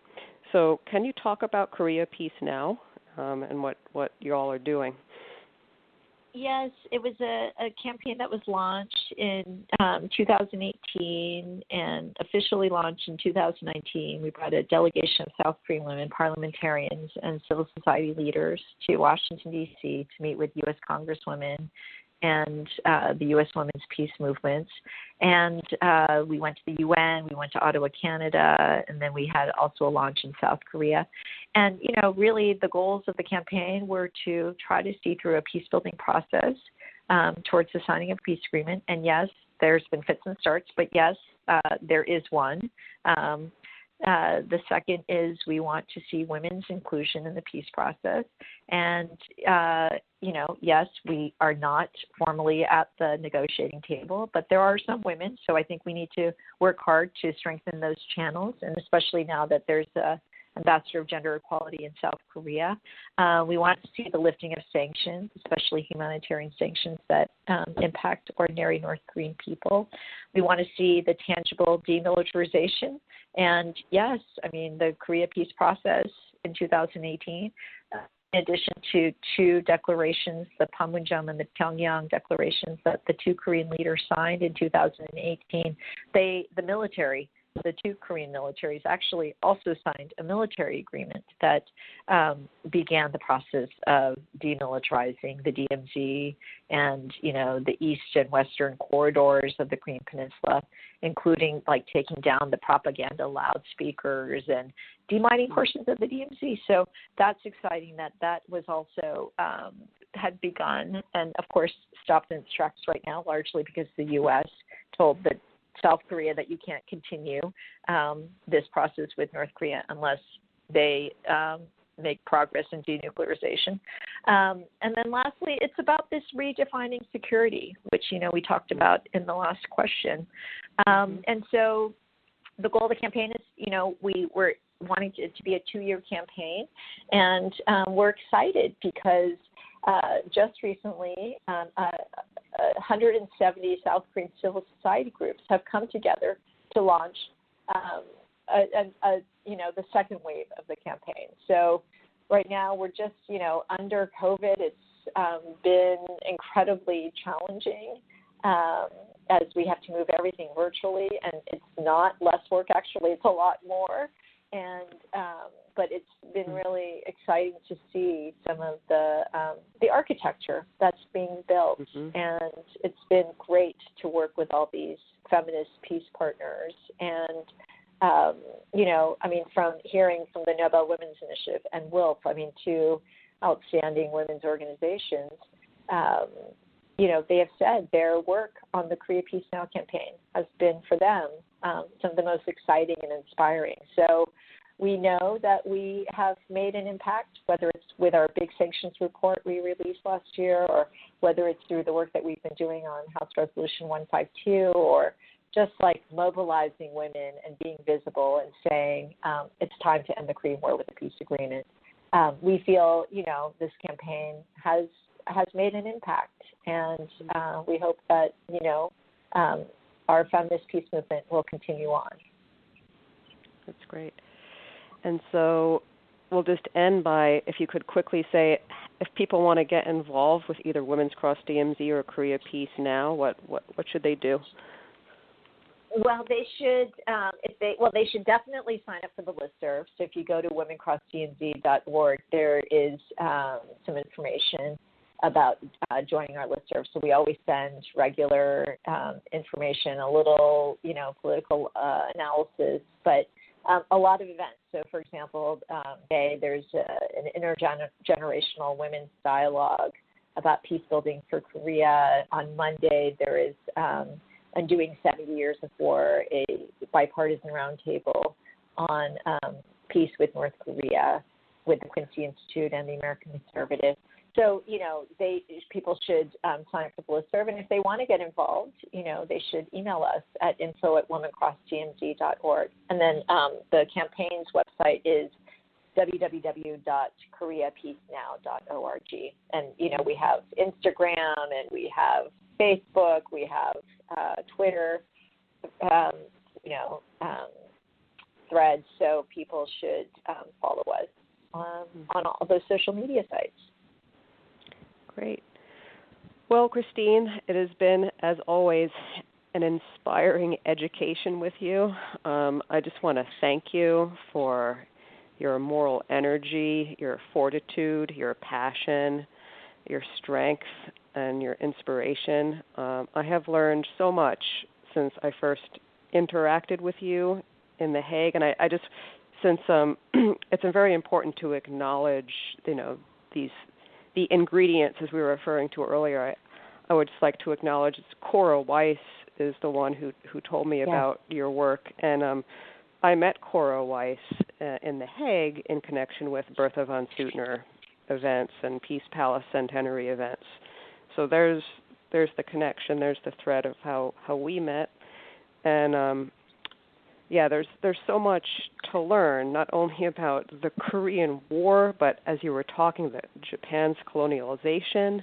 So can you talk about Korea Peace Now and what you all are doing? Yes, it was a campaign that was launched in 2018 and officially launched in 2019. We brought a delegation of South Korean women, parliamentarians, and civil society leaders to Washington, D.C. to meet with U.S. Congresswomen and the U.S. Women's Peace Movements. And we went to the UN, we went to Ottawa, Canada, and then we had also a launch in South Korea. And, really the goals of the campaign were to try to see through a peace-building process towards the signing of a peace agreement. And yes, there's been fits and starts, but yes, there is one. The second is we want to see women's inclusion in the peace process. And, yes, we are not formally at the negotiating table, but there are some women. So I think we need to work hard to strengthen those channels, and especially now that there's a ambassador of gender equality in South Korea. We want to see the lifting of sanctions, especially humanitarian sanctions that impact ordinary North Korean people. We want to see the tangible demilitarization. And yes, the Korea peace process in 2018, in addition to two declarations, the Panmunjom and the Pyongyang declarations that the two Korean leaders signed in 2018, the two Korean militaries actually also signed a military agreement that began the process of demilitarizing the DMZ and, the east and western corridors of the Korean Peninsula, including like taking down the propaganda loudspeakers and demining portions of the DMZ. So that's exciting that was also had begun and, of course, stopped in its tracks right now, largely because the U.S. told the South Korea that you can't continue this process with North Korea unless they make progress in denuclearization. And then lastly, it's about this redefining security, which, we talked about in the last question. And so the goal of the campaign is, wanting it to be a 2-year campaign. And we're excited because just recently 170 South Korean civil society groups have come together to launch the second wave of the campaign. So right now we're just, under COVID, it's been incredibly challenging as we have to move everything virtually, and it's not less work, actually, it's a lot more. And but it's been really exciting to see some of the architecture that's being built, and it's been great to work with all these feminist peace partners. And from hearing from the Nobel Women's Initiative and WILF, two outstanding women's organizations, they have said their work on the Korea Peace Now campaign has been for them some of the most exciting and inspiring. So we know that we have made an impact, whether it's with our big sanctions report we released last year, or whether it's through the work that we've been doing on House Resolution 152, or just like mobilizing women and being visible and saying it's time to end the Korean War with a peace agreement. We feel, this campaign has made an impact, and we hope that, our feminist peace movement will continue on. That's great. And so we'll just end by, if you could quickly say, if people want to get involved with either Women's Cross DMZ or Korea Peace Now, what should they do? Well, they should. They should definitely sign up for the listserv. So if you go to womencrossdmz.org, there is some information about joining our listserv. So we always send regular information, a little, political analysis, but a lot of events. So, for example, there's an intergenerational women's dialogue about peace building for Korea. On Monday, there is Undoing 70 Years of War, a bipartisan roundtable on peace with North Korea with the Quincy Institute and the American Conservative. So, people should sign up for the listserv, and if they want to get involved, they should email us at info@womencrossdmz.org. And then the campaign's website is www.koreapeacenow.org. And, we have Instagram, and we have Facebook, we have Twitter, threads, so people should follow us on all those social media sites. Great. Well, Christine, it has been, as always, an inspiring education with you. I just want to thank you for your moral energy, your fortitude, your passion, your strength, and your inspiration. I have learned so much since I first interacted with you in The Hague, and I just, since it's very important to acknowledge, the ingredients, as we were referring to earlier. I would just like to acknowledge Cora Weiss is the one who told me about your work, and I met Cora Weiss in The Hague in connection with Bertha von Suttner events and Peace Palace Centenary events. So there's the connection, there's the thread of how we met, and there's so much to learn, not only about the Korean War, but as you were talking, Japan's colonialization,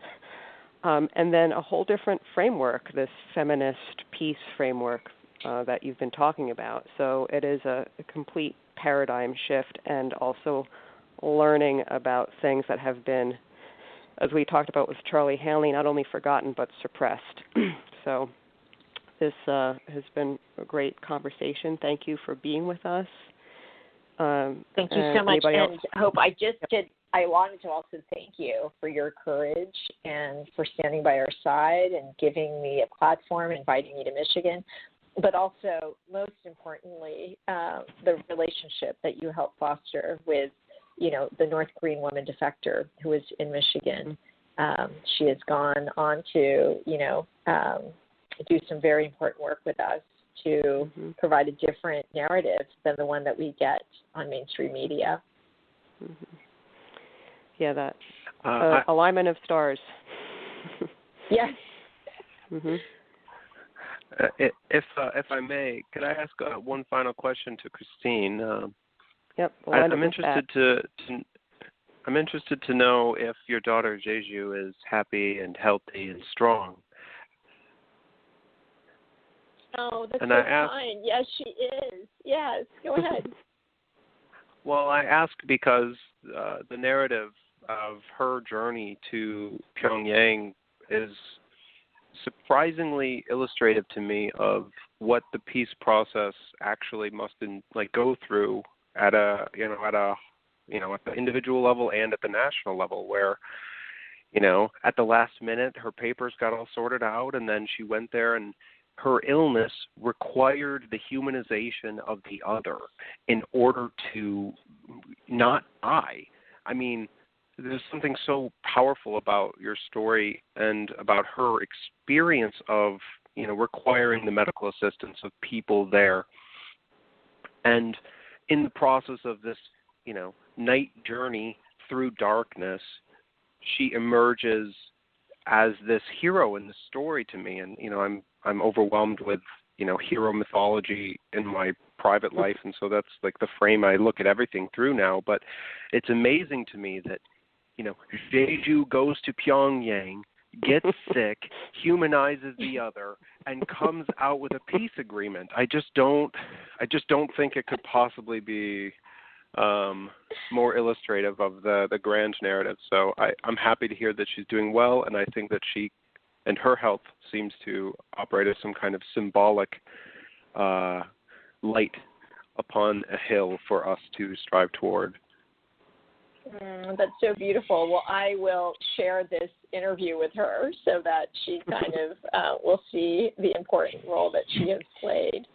and then a whole different framework, this feminist peace framework that you've been talking about. So it is a complete paradigm shift, and also learning about things that have been, as we talked about with Charlie Hanley, not only forgotten but suppressed. So this has been a great conversation. Thank you for being with us. Thank you so much. And Hope, I wanted to also thank you for your courage and for standing by our side and giving me a platform, inviting me to Michigan, but also, most importantly, the relationship that you helped foster with, the North Korean woman defector who is in Michigan. She has gone on to, do some very important work with us to provide a different narrative than the one that we get on mainstream media. Yeah, that alignment of stars. Yes. If I may, could I ask one final question to Christine? Yep. We'll I'm interested I'm interested to know if your daughter Jeju is happy and healthy and strong. Oh, that's and so I asked, kind. Yes, she is. Yes, go ahead. Well, I ask because the narrative of her journey to Pyongyang is surprisingly illustrative to me of what the peace process actually must go through at at the individual level and at the national level, where at the last minute her papers got all sorted out, and then she went there, and her illness required the humanization of the other in order to not die. I mean, there's something so powerful about your story and about her experience of, requiring the medical assistance of people there. And in the process of this, night journey through darkness, she emerges as this hero in the story to me. And, I'm overwhelmed with, hero mythology in my private life, and so that's like the frame I look at everything through now. But it's amazing to me that, Jeju goes to Pyongyang, gets sick, humanizes the other, and comes out with a peace agreement. I just don't think it could possibly be more illustrative of the grand narrative. So I'm happy to hear that she's doing well, and I think that she and her health seems to operate as some kind of symbolic light upon a hill for us to strive toward. That's so beautiful. Well, I will share this interview with her so that she kind of will see the important role that she has played.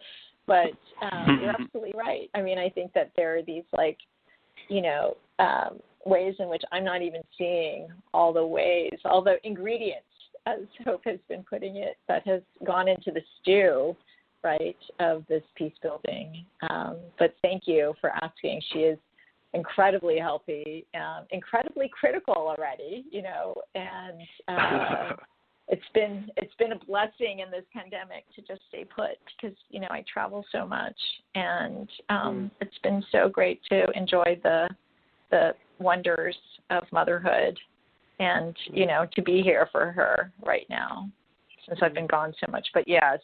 But you're absolutely right. I mean, I think that there are these ways in which I'm not even seeing all the ingredients, as Hope has been putting it, that has gone into the stew, right, of this peace building. But thank you for asking. She is incredibly healthy, incredibly critical already, and it's been a blessing in this pandemic to just stay put because, I travel so much, and it's been so great to enjoy the wonders of motherhood and, to be here for her right now since I've been gone so much. But yes,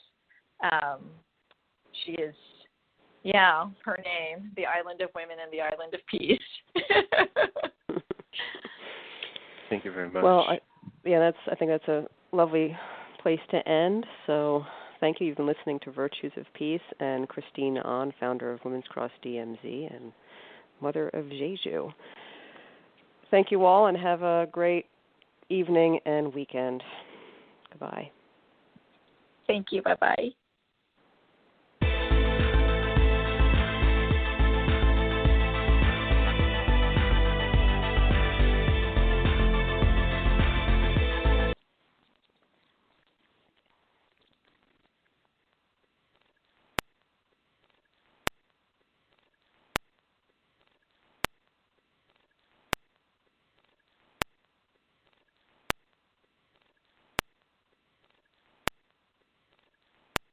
she is, her name, the Island of Women and the Island of Peace. Thank you very much. Well, I think that's a lovely place to end. So thank you. You've been listening to Virtues of Peace and Christine Ahn, founder of Women's Cross DMZ and mother of Jeju. Thank you all, and have a great evening and weekend. Goodbye. Thank you. Bye-bye.